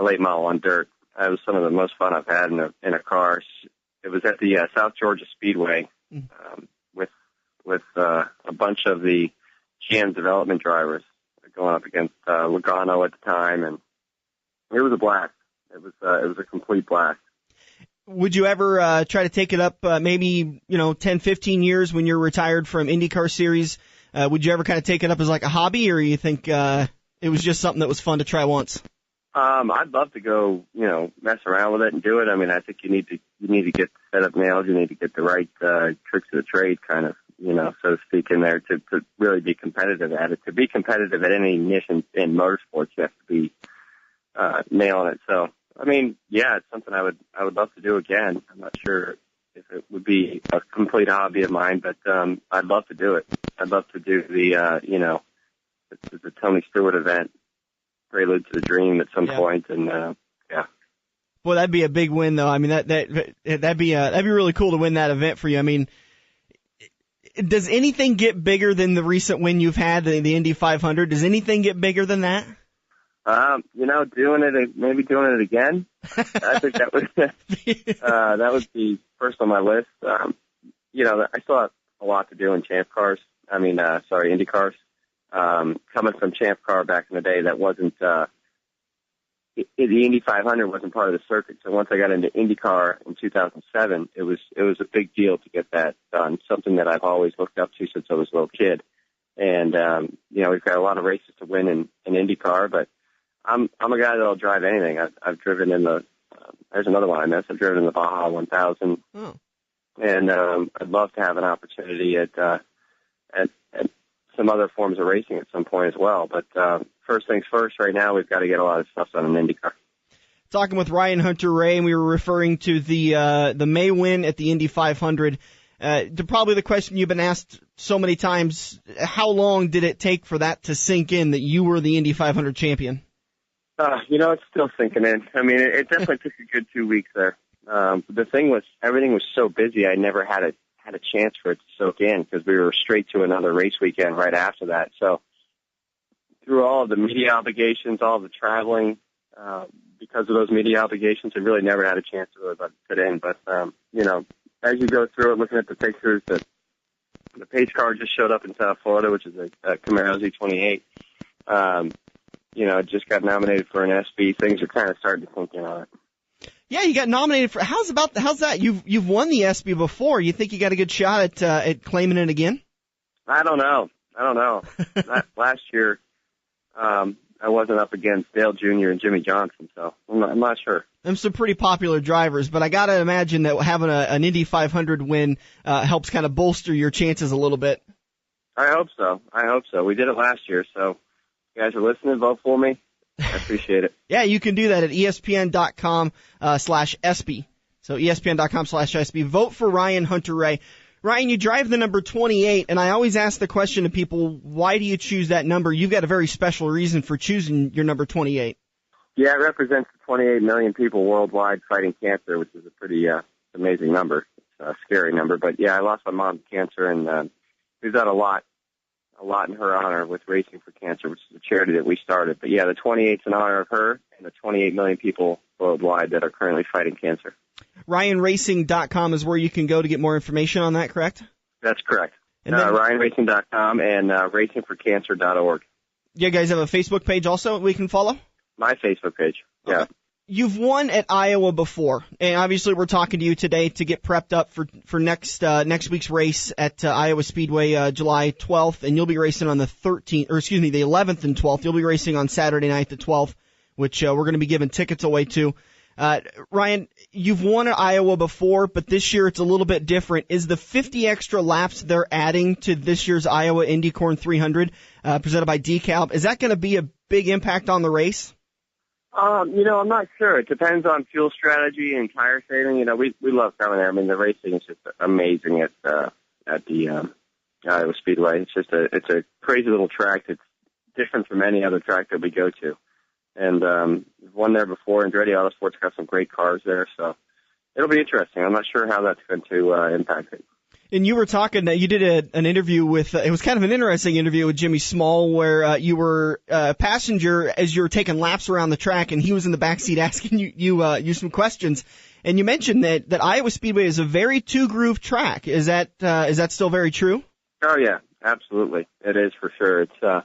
late model on dirt. It was some of the most fun I've had in a car. It was at the South Georgia Speedway with a bunch of the GM development drivers going up against Logano at the time, and it was a blast. It was a complete blast. Would you ever try to take it up maybe 10, 15 years when you're retired from IndyCar Series? Would you ever kind of take it up as like a hobby, or you think it was just something that was fun to try once? I'd love to go, mess around with it and do it. I mean, I think you need to get the setup nailed. You need to get the right tricks of the trade, kind of, so to speak, in there to really be competitive at it. To be competitive at any niche in motorsports, you have to be nailing it. So, I mean, yeah, it's something I would love to do again. I'm not sure if it would be a complete hobby of mine, but I'd love to do it. I'd love to do the Tony Stewart event, Prelude to the Dream, at some point, and yeah. Boy, that'd be a big win, though. I mean, that'd be really cool to win that event for you. I mean, does anything get bigger than the recent win you've had, the Indy 500? Does anything get bigger than that? Maybe doing it again. I think that would be first on my list. I still have a lot to do in Indy cars. Coming from Champ Car back in the day, that wasn't the Indy 500 wasn't part of the circuit. So once I got into IndyCar in 2007, it was a big deal to get that done. Something that I've always looked up to since I was a little kid. And we've got a lot of races to win in IndyCar, but I'm a guy that'll drive anything. I've driven in there's another one I missed. I've driven in the Baja 1000, and I'd love to have an opportunity at some other forms of racing at some point as well. But first things first, right now we've got to get a lot of stuff done in IndyCar. Talking with Ryan Hunter-Reay, and we were referring to the May win at the Indy 500. Probably the question you've been asked so many times: how long did it take for that to sink in that you were the Indy 500 champion? It's still sinking in. I mean, it definitely took a good 2 weeks there. The thing was, everything was so busy, I never had a chance for it to soak in because we were straight to another race weekend right after that. So through all of the media obligations, all of the traveling, because of those media obligations, I really never had a chance to really let it fit in. But, as you go through it, looking at the pictures, the pace car just showed up in South Florida, which is a Camaro Z28. Just got nominated for an SB. Things are kind of starting to sink in on it. Yeah, you got nominated for. How's that? You've won the SB before. You think you got a good shot at claiming it again? I don't know. Last year, I wasn't up against Dale Jr. and Jimmy Johnson, so I'm not sure. Them some pretty popular drivers, but I got to imagine that having an Indy 500 win helps kind of bolster your chances a little bit. I hope so. We did it last year, so if you guys are listening, vote for me. I appreciate it. Yeah, you can do that at ESPN.com/SB. So ESPN.com/SB. Vote for Ryan Hunter-Reay. Ryan, you drive the number 28, and I always ask the question to people, why do you choose that number? You've got a very special reason for choosing your number 28. Yeah, it represents the 28 million people worldwide fighting cancer, which is a pretty amazing number. It's a scary number. But, yeah, I lost my mom to cancer, and we've done a lot in her honor with Racing for Cancer, which is a charity that we started. But, yeah, the 28's in honor of her and the 28 million people worldwide that are currently fighting cancer. RyanRacing.com is where you can go to get more information on that, correct? That's correct. RyanRacing.com and racingforcancer.org. You guys have a Facebook page also we can follow? My Facebook page, yeah. Okay. You've won at Iowa before, and obviously we're talking to you today to get prepped up for next week's race at Iowa Speedway, July 12th, and you'll be racing on the 11th and 12th. You'll be racing on Saturday night, the 12th, which we're going to be giving tickets away to. Ryan, you've won at Iowa before, but this year it's a little bit different. Is the 50 extra laps they're adding to this year's Iowa Indy Corn 300, presented by DeKalb, is that going to be a big impact on the race? I'm not sure. It depends on fuel strategy and tire saving. We love coming there. I mean, the racing is just amazing at the Iowa Speedway. It's a crazy little track. It's different from any other track that we go to. And we've won there before, and Andretti Autosport's got some great cars there, so it'll be interesting. I'm not sure how that's going to impact it. And you were talking, you did an interview with, it was kind of an interesting interview with Jimmy Small, where you were a passenger as you were taking laps around the track, and he was in the backseat asking you some questions. And you mentioned that Iowa Speedway is a very two-groove track. Is that still very true? Oh yeah, absolutely. It is for sure. It's a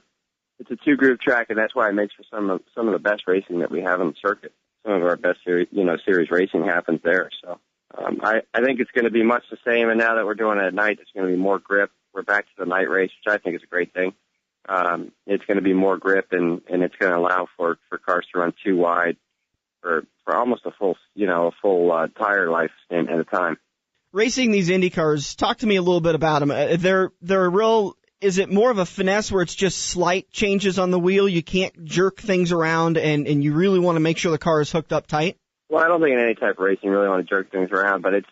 two-groove track, and that's why it makes for some of the best racing that we have on the circuit. Some of our best series racing happens there. So I think it's going to be much the same. And now that we're doing it at night, it's going to be more grip. We're back to the night race, which I think is a great thing. it's going to be more grip, and it's going to allow for cars to run too wide for almost a full tire life at a time. Racing these Indy cars, talk to me a little bit about them. They're real. Is it more of a finesse where it's just slight changes on the wheel? You can't jerk things around, and you really want to make sure the car is hooked up tight? Well, I don't think in any type of racing you really want to jerk things around, but it's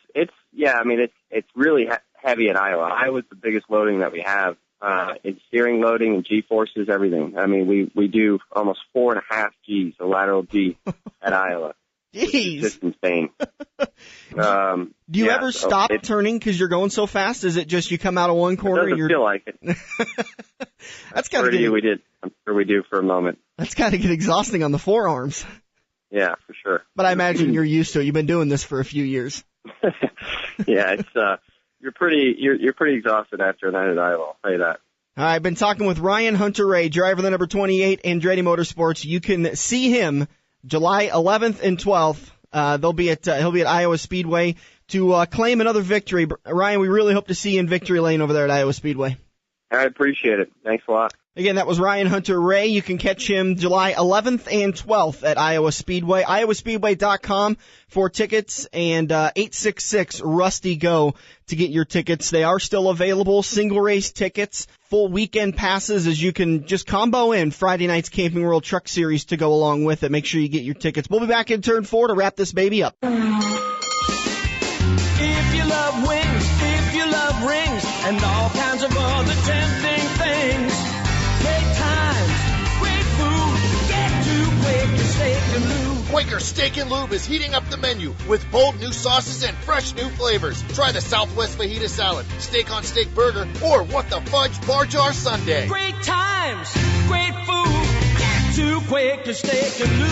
really heavy at Iowa. Iowa's the biggest loading that we have. It's steering loading and G-forces, everything. I mean, we do almost 4.5 Gs, a lateral G at Iowa. Jeez. It's just insane. Do you ever stop turning because you're going so fast? Is it just you come out of one corner and you're... feel like it. That's got to get... I'm sure we do for a moment. That's got to get exhausting on the forearms. Yeah, for sure. But I imagine you're used to it. You've been doing this for a few years. Yeah, it's you're pretty exhausted after a night at Iowa, I'll tell you that. All right, I've been talking with Ryan Hunter-Reay, driver the number 28, Andretti Motorsports. You can see him July 11th and 12th. He'll be at Iowa Speedway to claim another victory. Ryan, we really hope to see you in victory lane over there at Iowa Speedway. I appreciate it. Thanks a lot. Again, that was Ryan Hunter-Reay. You can catch him July 11th and 12th at Iowa Speedway. iowaspeedway.com for tickets and 866-RUSTY-GO to get your tickets. They are still available. Single race tickets, full weekend passes, as you can just combo in Friday night's Camping World Truck Series to go along with it. Make sure you get your tickets. We'll be back in turn 4 to wrap this baby up. If you love wings, if you love rings, and all kinds of other tempting things, great times, great food, get to Quaker Steak and Lube. Quaker Steak and Lube is heating up the menu with bold new sauces and fresh new flavors. Try the Southwest Fajita Salad, Steak on Steak Burger, or What the Fudge Bar Jar Sundae. Great times, great food, get to Quaker Steak and Lube.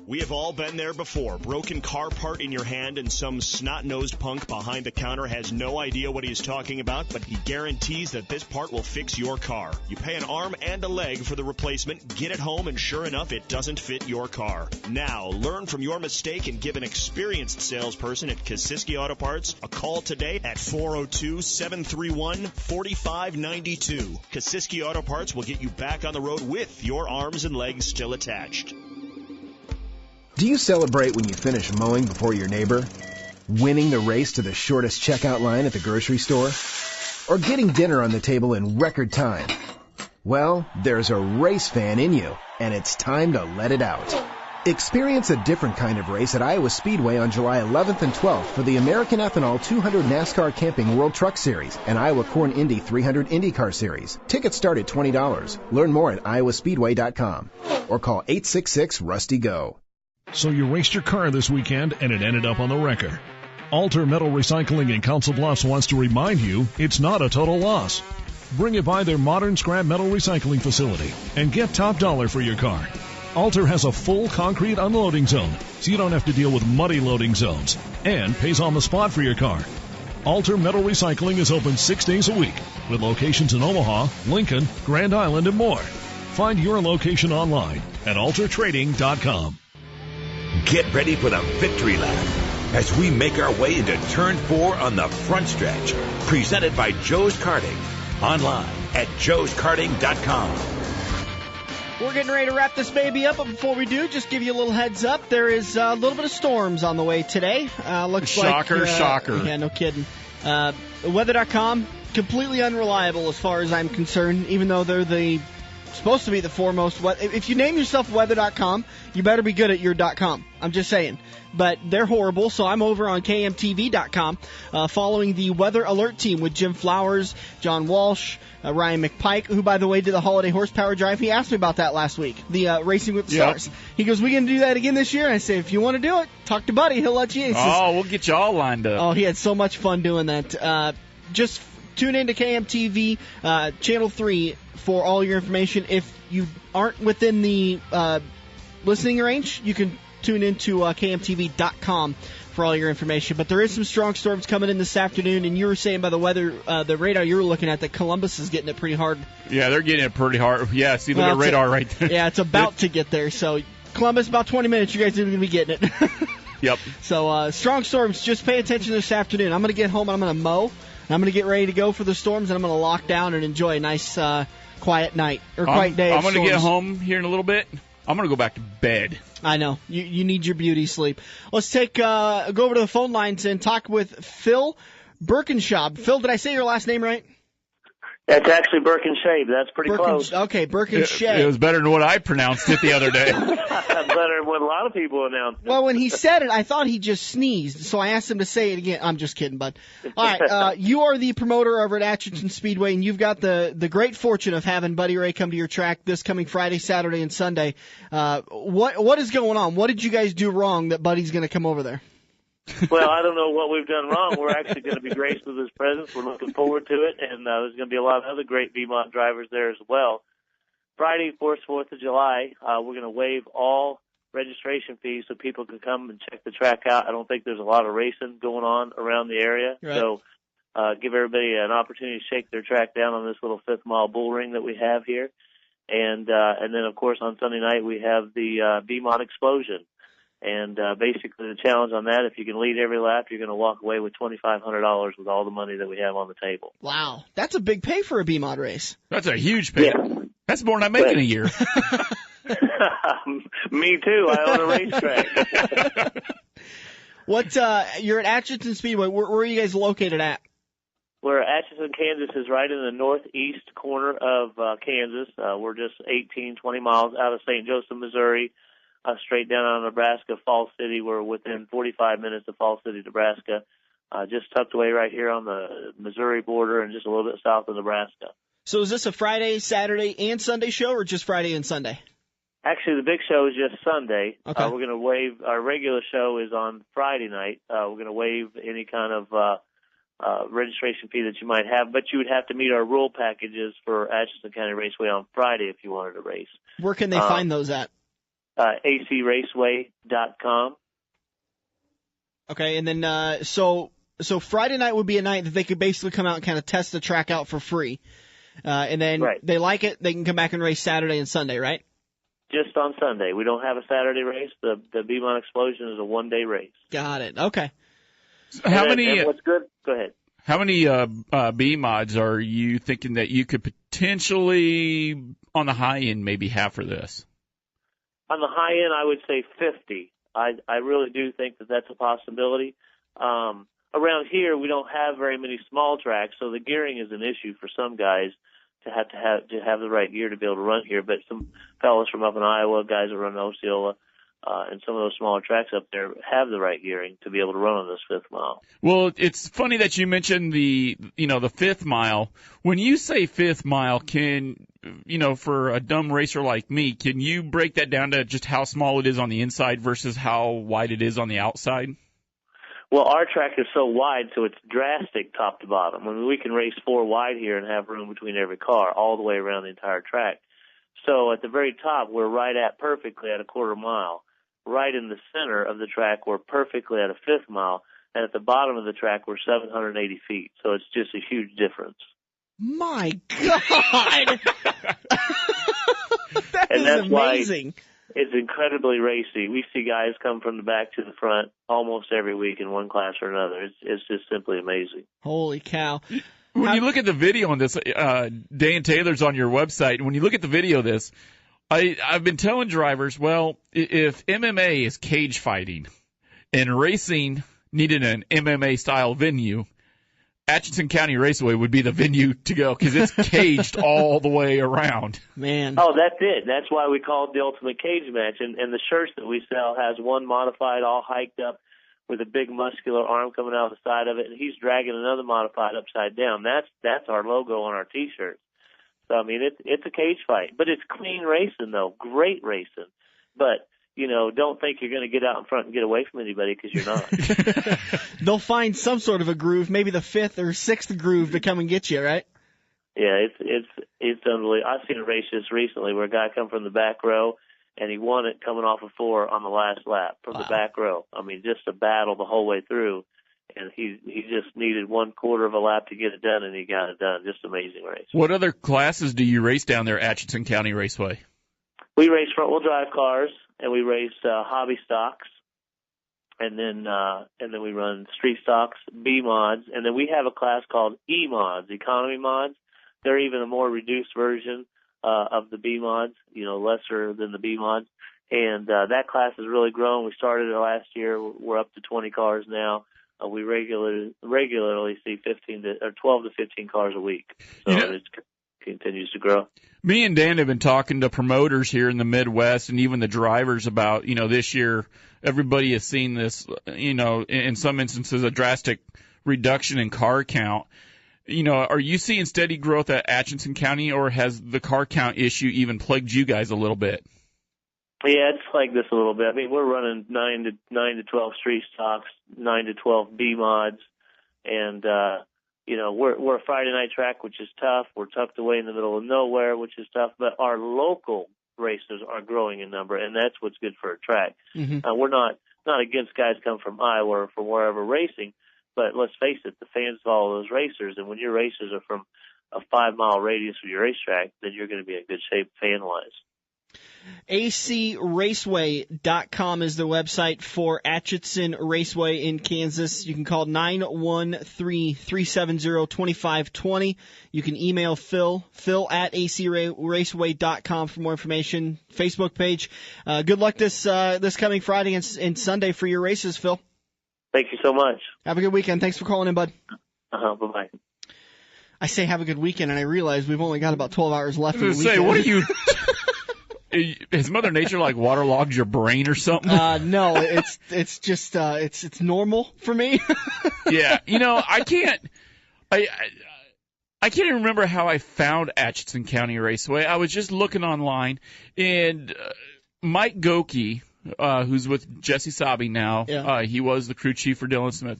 We have all been there before. Broken car part in your hand and some snot-nosed punk behind the counter has no idea what he is talking about, but he guarantees that this part will fix your car. You pay an arm and a leg for the replacement, get it home, and sure enough, it doesn't fit your car. Now, learn from your mistake and give an experienced salesperson at Kosiski Auto Parts a call today at 402-731-4592. Kosiski Auto Parts will get you back on the road with your arms and legs still attached. Do you celebrate when you finish mowing before your neighbor? Winning the race to the shortest checkout line at the grocery store? Or getting dinner on the table in record time? Well, there's a race fan in you, and it's time to let it out. Experience a different kind of race at Iowa Speedway on July 11th and 12th for the American Ethanol 200 NASCAR Camping World Truck Series and Iowa Corn Indy 300 IndyCar Series. Tickets start at $20. Learn more at iowaspeedway.com or call 866-RUSTY-GO. So you raced your car this weekend and it ended up on the wrecker. Alter Metal Recycling in Council Bluffs wants to remind you it's not a total loss. Bring it by their modern scrap metal recycling facility and get top dollar for your car. Alter has a full concrete unloading zone, so you don't have to deal with muddy loading zones, and pays on the spot for your car. Alter Metal Recycling is open 6 days a week with locations in Omaha, Lincoln, Grand Island, and more. Find your location online at altertrading.com. Get ready for the victory lap as we make our way into Turn 4 on the front stretch. Presented by Joe's Karting. Online at joeskarting.com. We're getting ready to wrap this baby up, but before we do, just give you a little heads up. There is a little bit of storms on the way today. Looks shocker. Yeah, no kidding. Weather.com, completely unreliable as far as I'm concerned, even though they're supposed to be the foremost. If you name yourself weather.com, you better be good at your .com. I'm just saying. But they're horrible, so I'm over on KMTV.com following the weather alert team with Jim Flowers, John Walsh, Ryan McPike, who, by the way, did the holiday horsepower drive. He asked me about that last week, the Racing with the Stars. He goes, we going to do that again this year? And I say, if you want to do it, talk to Buddy. He'll let you in. We'll get you all lined up. Oh, he had so much fun doing that. Just tune in to KMTV Channel 3 for all your information. If you aren't within the listening range, you can tune into KMTV.com for all your information. But there is some strong storms coming in this afternoon, and you were saying by the weather, the radar you were looking at, that Columbus is getting it pretty hard. Yeah, they're getting it pretty hard. Yeah, see, look at radar right there. Yeah, it's about to get there. So Columbus, about 20 minutes, you guys are going to be getting it. Yep. So strong storms, just pay attention this afternoon. I'm going to get home and I'm going to mow. I'm going to get ready to go for the storms, and I'm going to lock down and enjoy a nice, quiet night or quiet day. I'm going to get home here in a little bit. I'm going to go back to bed. I know. You need your beauty sleep. Let's go over to the phone lines and talk with Phil Birkinsha. Phil, did I say your last name right? That's actually Birkinsha. That's pretty close. Okay, Birkinsha. It was better than what I pronounced it the other day. Better than what a lot of people announced. Well, when he said it, I thought he just sneezed, so I asked him to say it again. I'm just kidding, bud. All right, you are the promoter over at Atchison Speedway, and you've got the great fortune of having Buddy Ray come to your track this coming Friday, Saturday, and Sunday. What is going on? What did you guys do wrong that Buddy's going to come over there? Well, I don't know what we've done wrong. We're actually going to be graced with his presence. We're looking forward to it, and there's going to be a lot of other great VMOT drivers there as well. Friday, 4th of July, we're going to waive all registration fees so people can come and check the track out. I don't think there's a lot of racing going on around the area, right. So give everybody an opportunity to shake their track down on this little 5th-mile bull ring that we have here. And then, of course, on Sunday night we have the VMOT Explosion. And basically the challenge on that, if you can lead every lap, you're going to walk away with $2,500 with all the money that we have on the table. Wow. That's a big pay for a BMOD race. That's a huge pay. Yeah. That's more than I make in a year. Me too. I own a racetrack. You're at Atchison Speedway. Where are you guys located at? We're Atchison, Kansas is right in the northeast corner of Kansas. We're just 20 miles out of St. Joseph, Missouri. Straight down on Nebraska, Falls City. We're within 45 minutes of Falls City, Nebraska, just tucked away right here on the Missouri border and just a little bit south of Nebraska. So is this a Friday, Saturday, and Sunday show, or just Friday and Sunday? Actually, the big show is just Sunday. Okay. We're going to waive, our regular show is on Friday night. We're going to waive any kind of registration fee that you might have, but you would have to meet our rule packages for Atchison County Raceway on Friday if you wanted to race. Where can they find those at? acraceway.com. Okay, and then so Friday night would be a night that they could basically come out and kind of test the track out for free, and then they like it, they can come back and race Saturday and Sunday, right? Just on Sunday. We don't have a Saturday race. The BMOT Explosion is a one-day race. Got it. Okay. So how many? And what's good? Go ahead. How many B-mods are you thinking that you could potentially, on the high end, maybe have for this? On the high end, I would say 50. I really do think that that's a possibility. Around here, we don't have very many small tracks, so the gearing is an issue for some guys to have the right gear to be able to run here. But some fellas from up in Iowa, guys that run Osceola, and some of those smaller tracks up there have the right gearing to be able to run on this 5th mile. Well, it's funny that you mentioned the 5th mile. When you say 5th mile, for a dumb racer like me, can you break that down to just how small it is on the inside versus how wide it is on the outside? Well, our track is so wide, so it's drastic top to bottom. I mean, we can race 4 wide here and have room between every car all the way around the entire track. So at the very top, we're right at perfectly at a quarter mile. Right in the center of the track, we're perfectly at a 5th mile. And at the bottom of the track, we're 780 feet. So it's just a huge difference. My God! That's amazing. It's incredibly racy. We see guys come from the back to the front almost every week in one class or another. It's just simply amazing. Holy cow. When you look at the video on this, Dan Taylor's on your website, and when you look at the video of this, I've been telling drivers, well, if MMA is cage fighting and racing needed an MMA-style venue, Atchison County Raceway would be the venue to go because it's caged all the way around. Man. Oh, that's it. That's why we call it the Ultimate Cage Match. And the shirts that we sell has one modified, all hiked up with a big muscular arm coming out the side of it, and he's dragging another modified upside down. That's our logo on our T-shirts. So, I mean, it's a cage fight. But it's clean racing, though. Great racing. But don't think you're going to get out in front and get away from anybody because you're not. They'll find some sort of a groove, maybe the 5th or 6th groove to come and get you, right? Yeah, it's unbelievable. I've seen a race just recently where a guy come from the back row and he won it coming off of 4 on the last lap from the back row. I mean, just a battle the whole way through, and he just needed 1/4 of a lap to get it done, and he got it done. Just amazing race. What other classes do you race down there at Atchison County Raceway? We race front-wheel drive cars, and we race hobby stocks. and then we run street stocks, B mods, and then we have a class called E mods, economy mods. They're even a more reduced version of the B mods, lesser than the B mods. And that class has really grown. We started it last year. We're up to 20 cars now. We regularly see 12 to 15 cars a week. So it continues to grow. Me and Dan have been talking to promoters here in the Midwest and even the drivers about, this year everybody has seen this, in some instances a drastic reduction in car count. Are you seeing steady growth at Atchison County, or has the car count issue even plagued you guys a little bit? Yeah, it's like this a little bit. I mean, we're running 9 to 12 street stocks, 9 to 12 B mods, and we're a Friday night track, which is tough. We're tucked away in the middle of nowhere, which is tough. But our local racers are growing in number, and that's what's good for a track. Mm-hmm. We're not against guys coming from Iowa or from wherever racing, but let's face it, the fans follow those racers, and when your racers are from a 5-mile radius of your racetrack, then you're going to be in good shape fan-wise. acraceway.com is the website for Atchison Raceway in Kansas. You can call 913-370-2520. You can email Phil at acraceway.com for more information. Facebook page. Good luck this coming Friday and Sunday for your races, Phil. Thank you so much. Have a good weekend. Thanks for calling in, bud. Bye-bye. I say have a good weekend, and I realize we've only got about 12 hours left. I was going to say, what are you... Has Mother Nature waterlogged your brain or something? No, it's just it's normal for me. Yeah, I can't even remember how I found Atchison County Raceway. I was just looking online, and Mike Goki, who's with Jesse Sabe now, he was the crew chief for Dylan Smith.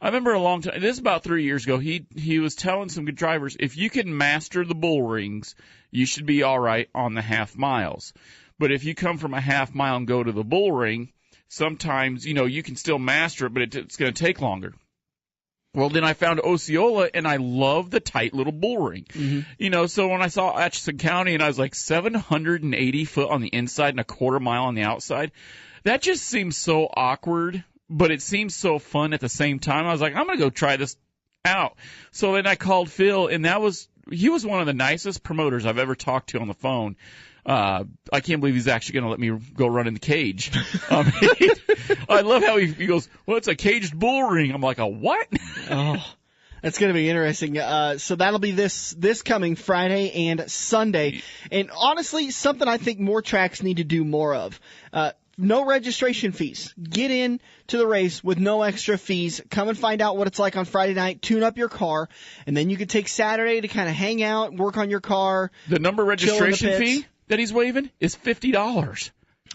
I remember a long time. This is about 3 years ago. He was telling some good drivers, if you can master the bull rings, you should be all right on the half miles. But if you come from a half mile and go to the bull ring, sometimes you can still master it, but it's going to take longer. Well, then I found Osceola, and I love the tight little bull ring. Mm-hmm. So when I saw Atchison County, and I was like 780 foot on the inside and a quarter mile on the outside, that just seems so awkward. But it seems so fun at the same time. I was like, I'm going to go try this out. So then I called Phil, and he was one of the nicest promoters I've ever talked to on the phone. I can't believe he's actually going to let me go run in the cage. I love how he goes, well, it's a caged bull ring. I'm like, a what? Oh, that's going to be interesting. So that'll be this coming Friday and Sunday. And honestly, something I think more tracks need to do more of. No registration fees. Get in to the race with no extra fees. Come and find out what it's like on Friday night. Tune up your car, and then you can take Saturday to kind of hang out, work on your car. The number registration fee that he's waiving is $50.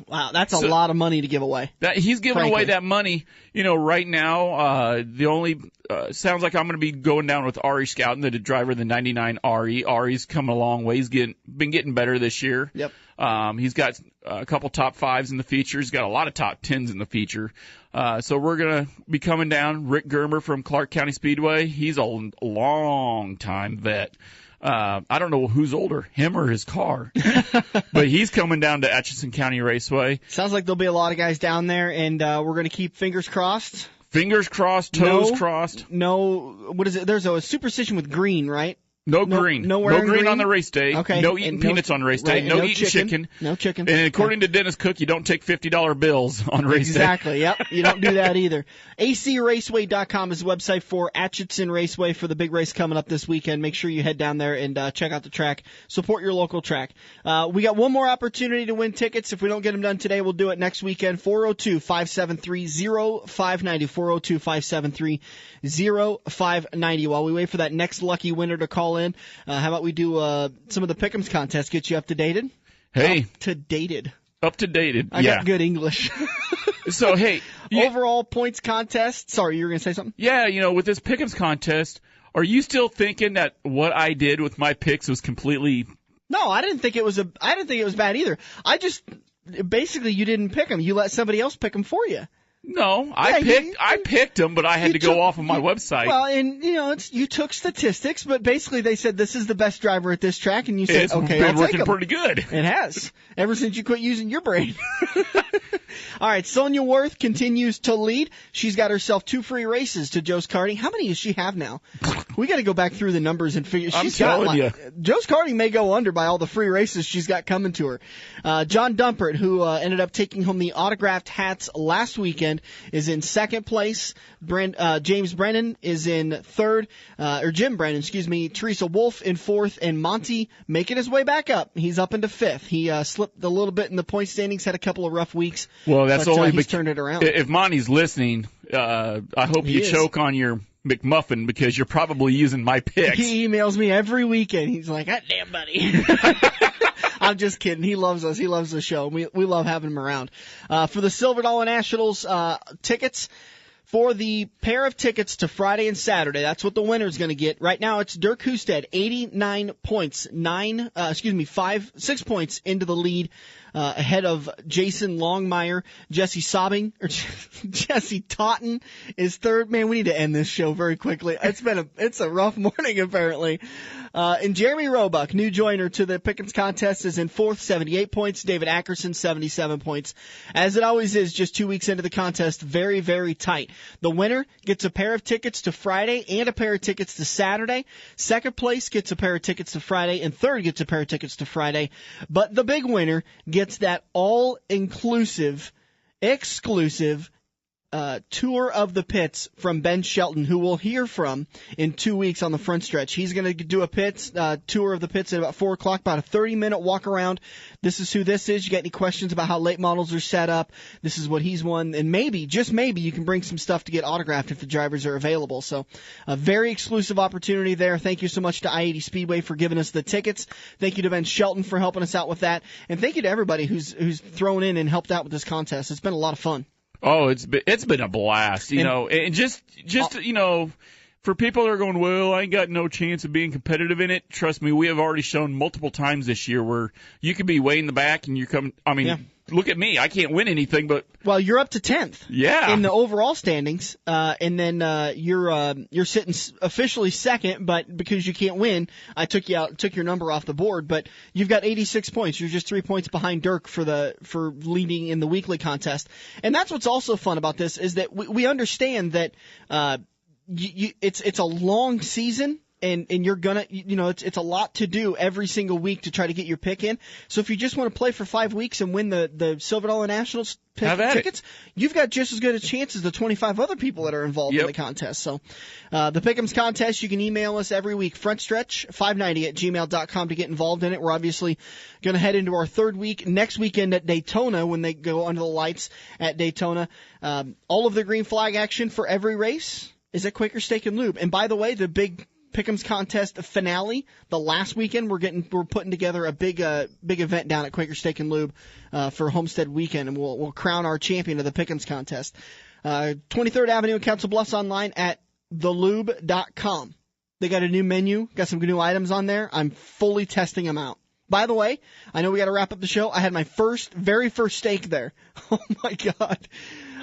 Wow, that's a lot of money to give away. He's giving away that money. Right now, the only sounds like I'm going to be going down with Ari Scouten, the driver of the 99 Ari. Ari's come a long way. He's been getting better this year. Yep. He's got a couple top 5s in the feature. He's got a lot of top 10s in the feature. So we're going to be coming down. Rick Germer from Clark County Speedway. He's a long-time vet. I don't know who's older, him or his car. But he's coming down to Atchison County Raceway. Sounds like there'll be a lot of guys down there, and we're going to keep fingers crossed. Fingers crossed, toes crossed. No, what is it? There's a superstition with green, right? No green. No green on the race day. Okay. No eating peanuts on race day. Right, no eating chicken. No chicken. And according to Dennis Cook, you don't take $50 bills on race day. Exactly. Yep. You don't do that either. acraceway.com is the website for Atchison Raceway for the big race coming up this weekend. Make sure you head down there and check out the track. Support your local track. We got one more opportunity to win tickets. If we don't get them done today, we'll do it next weekend. 402-573-0590. 402-573-0590. While we wait for that next lucky winner to call in, how about we do some of the Pick'ems contest, get you up to dated? Hey. Up to dated. I got good English. So, hey. Overall points contest. Sorry, you were going to say something? Yeah, with this Pick'ems contest, are you still thinking that what I did with my picks was completely... No, I didn't think it was bad either. Basically you didn't pick them. You let somebody else pick them for you. No, I picked them, but I had to go off of my website. Well, and you took statistics, but basically they said this is the best driver at this track, and you said, okay, it's been working pretty good. It has ever since you quit using your brain. All right, Sonia Worth continues to lead. She's got herself 2 free races to Joe's Karting. How many does she have now? We got to go back through the numbers and figure. I'm telling you. Joe's Karting may go under by all the free races she's got coming to her. John Dumpert, who ended up taking home the autographed hats last weekend, is in second place. James Brennan is in third, or Jim Brennan, excuse me. Teresa Wolf in fourth, and Monty making his way back up. He's up into fifth. He slipped a little bit in the point standings, had a couple of rough weeks. Well, that's only he's turned it around. If Monty's listening, I hope you choke on your McMuffin because you're probably using my picks. He emails me every weekend. He's like, "God damn, buddy." I'm just kidding. He loves us. He loves the show. We love having him around. For the Silver Dollar Nationals tickets, for the pair of tickets to Friday and Saturday, that's what the winner's going to get. Right now, it's Dirk Husted, 89 points, 6 points into the lead, ahead of Jason Longmire. Jesse Totten is third. Man, we need to end this show very quickly. It's a rough morning, apparently. And Jeremy Roebuck, new joiner to the Pickens contest, is in fourth, 78 points. David Ackerson, 77 points. As it always is, just 2 weeks into the contest, very, very tight. The winner gets a pair of tickets to Friday and a pair of tickets to Saturday. Second place gets a pair of tickets to Friday, and third gets a pair of tickets to Friday. But the big winner gets that all-inclusive, exclusive tour of the pits from Ben Shelton, who we'll hear from in 2 weeks on the front stretch. He's going to do a tour of the pits at about 4 o'clock, about a 30-minute walk around. This is who this is. You got any questions about how late models are set up? This is what he's won. And maybe, just maybe, you can bring some stuff to get autographed if the drivers are available. So a very exclusive opportunity there. Thank you so much to I-80 Speedway for giving us the tickets. Thank you to Ben Shelton for helping us out with that. And thank you to everybody who's thrown in and helped out with this contest. It's been a lot of fun. Oh, it's been a blast, and just for people that are going, well, I ain't got no chance of being competitive in it. Trust me, we have already shown multiple times this year where you could be way in the back and you're coming. I mean, Look at me, I can't win anything, but you're up to 10th. Yeah, in the overall standings, and then you're sitting officially second, but because you can't win, I took your number off the board. But you've got 86 points. You're just 3 points behind Dirk for leading in the weekly contest. And that's what's also fun about this is that we understand that it's a long season. And you're gonna, it's a lot to do every single week to try to get your pick in. So if you just want to play for 5 weeks and win the Silver Dollar Nationals tickets, you've got just as good a chance as the 25 other people that are involved in the contest. So the Pick'ems contest, you can email us every week, frontstretch590@gmail.com to get involved in it. We're obviously going to head into our third week next weekend at Daytona when they go under the lights at Daytona. All of the green flag action for every race is at Quaker Steak and Lube. And by the way, the big Pick'ems contest finale, the last weekend, we're putting together a big event down at Quaker Steak and Lube for Homestead Weekend, and we'll crown our champion of the Pick'ems contest. 23rd Avenue in Council Bluffs, online at thelube.com. They got a new menu, got some new items on there. I'm fully testing them out. By the way, I know we got to wrap up the show. I had my very first steak there. Oh my God.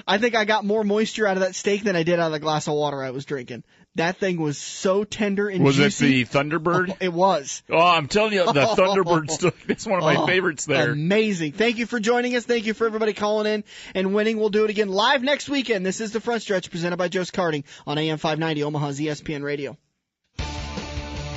I think I got more moisture out of that steak than I did out of the glass of water I was drinking. That thing was so tender and juicy. Was it the Thunderbird? Oh, it was. Oh, I'm telling you, the Thunderbird, it's one of my favorites there. Amazing. Thank you for joining us. Thank you for everybody calling in and winning. We'll do it again live next weekend. This is The Front Stretch presented by Joe's Karting on AM 590 Omaha's ESPN Radio.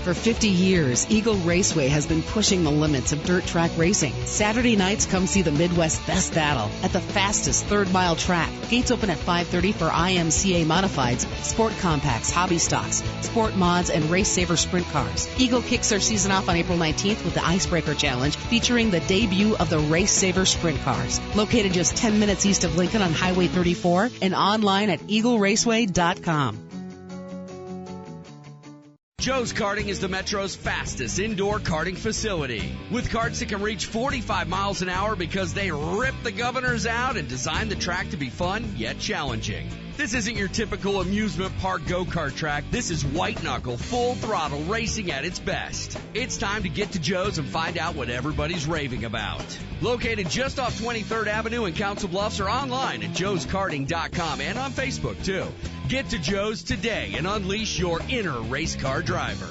For 50 years, Eagle Raceway has been pushing the limits of dirt track racing. Saturday nights, come see the Midwest Best Battle at the fastest third-mile track. Gates open at 5:30 for IMCA Modifieds, Sport Compacts, Hobby Stocks, Sport Mods, and Race Saver Sprint Cars. Eagle kicks their season off on April 19th with the Icebreaker Challenge, featuring the debut of the Race Saver Sprint Cars. Located just 10 minutes east of Lincoln on Highway 34 and online at eagleraceway.com. Joe's Karting is the Metro's fastest indoor karting facility. With karts that can reach 45 miles an hour because they rip the governors out and design the track to be fun yet challenging. This isn't your typical amusement park go-kart track. This is white-knuckle, full-throttle racing at its best. It's time to get to Joe's and find out what everybody's raving about. Located just off 23rd Avenue in Council Bluffs, or online at joeskarting.com and on Facebook, too. Get to Joe's today and unleash your inner race car driver.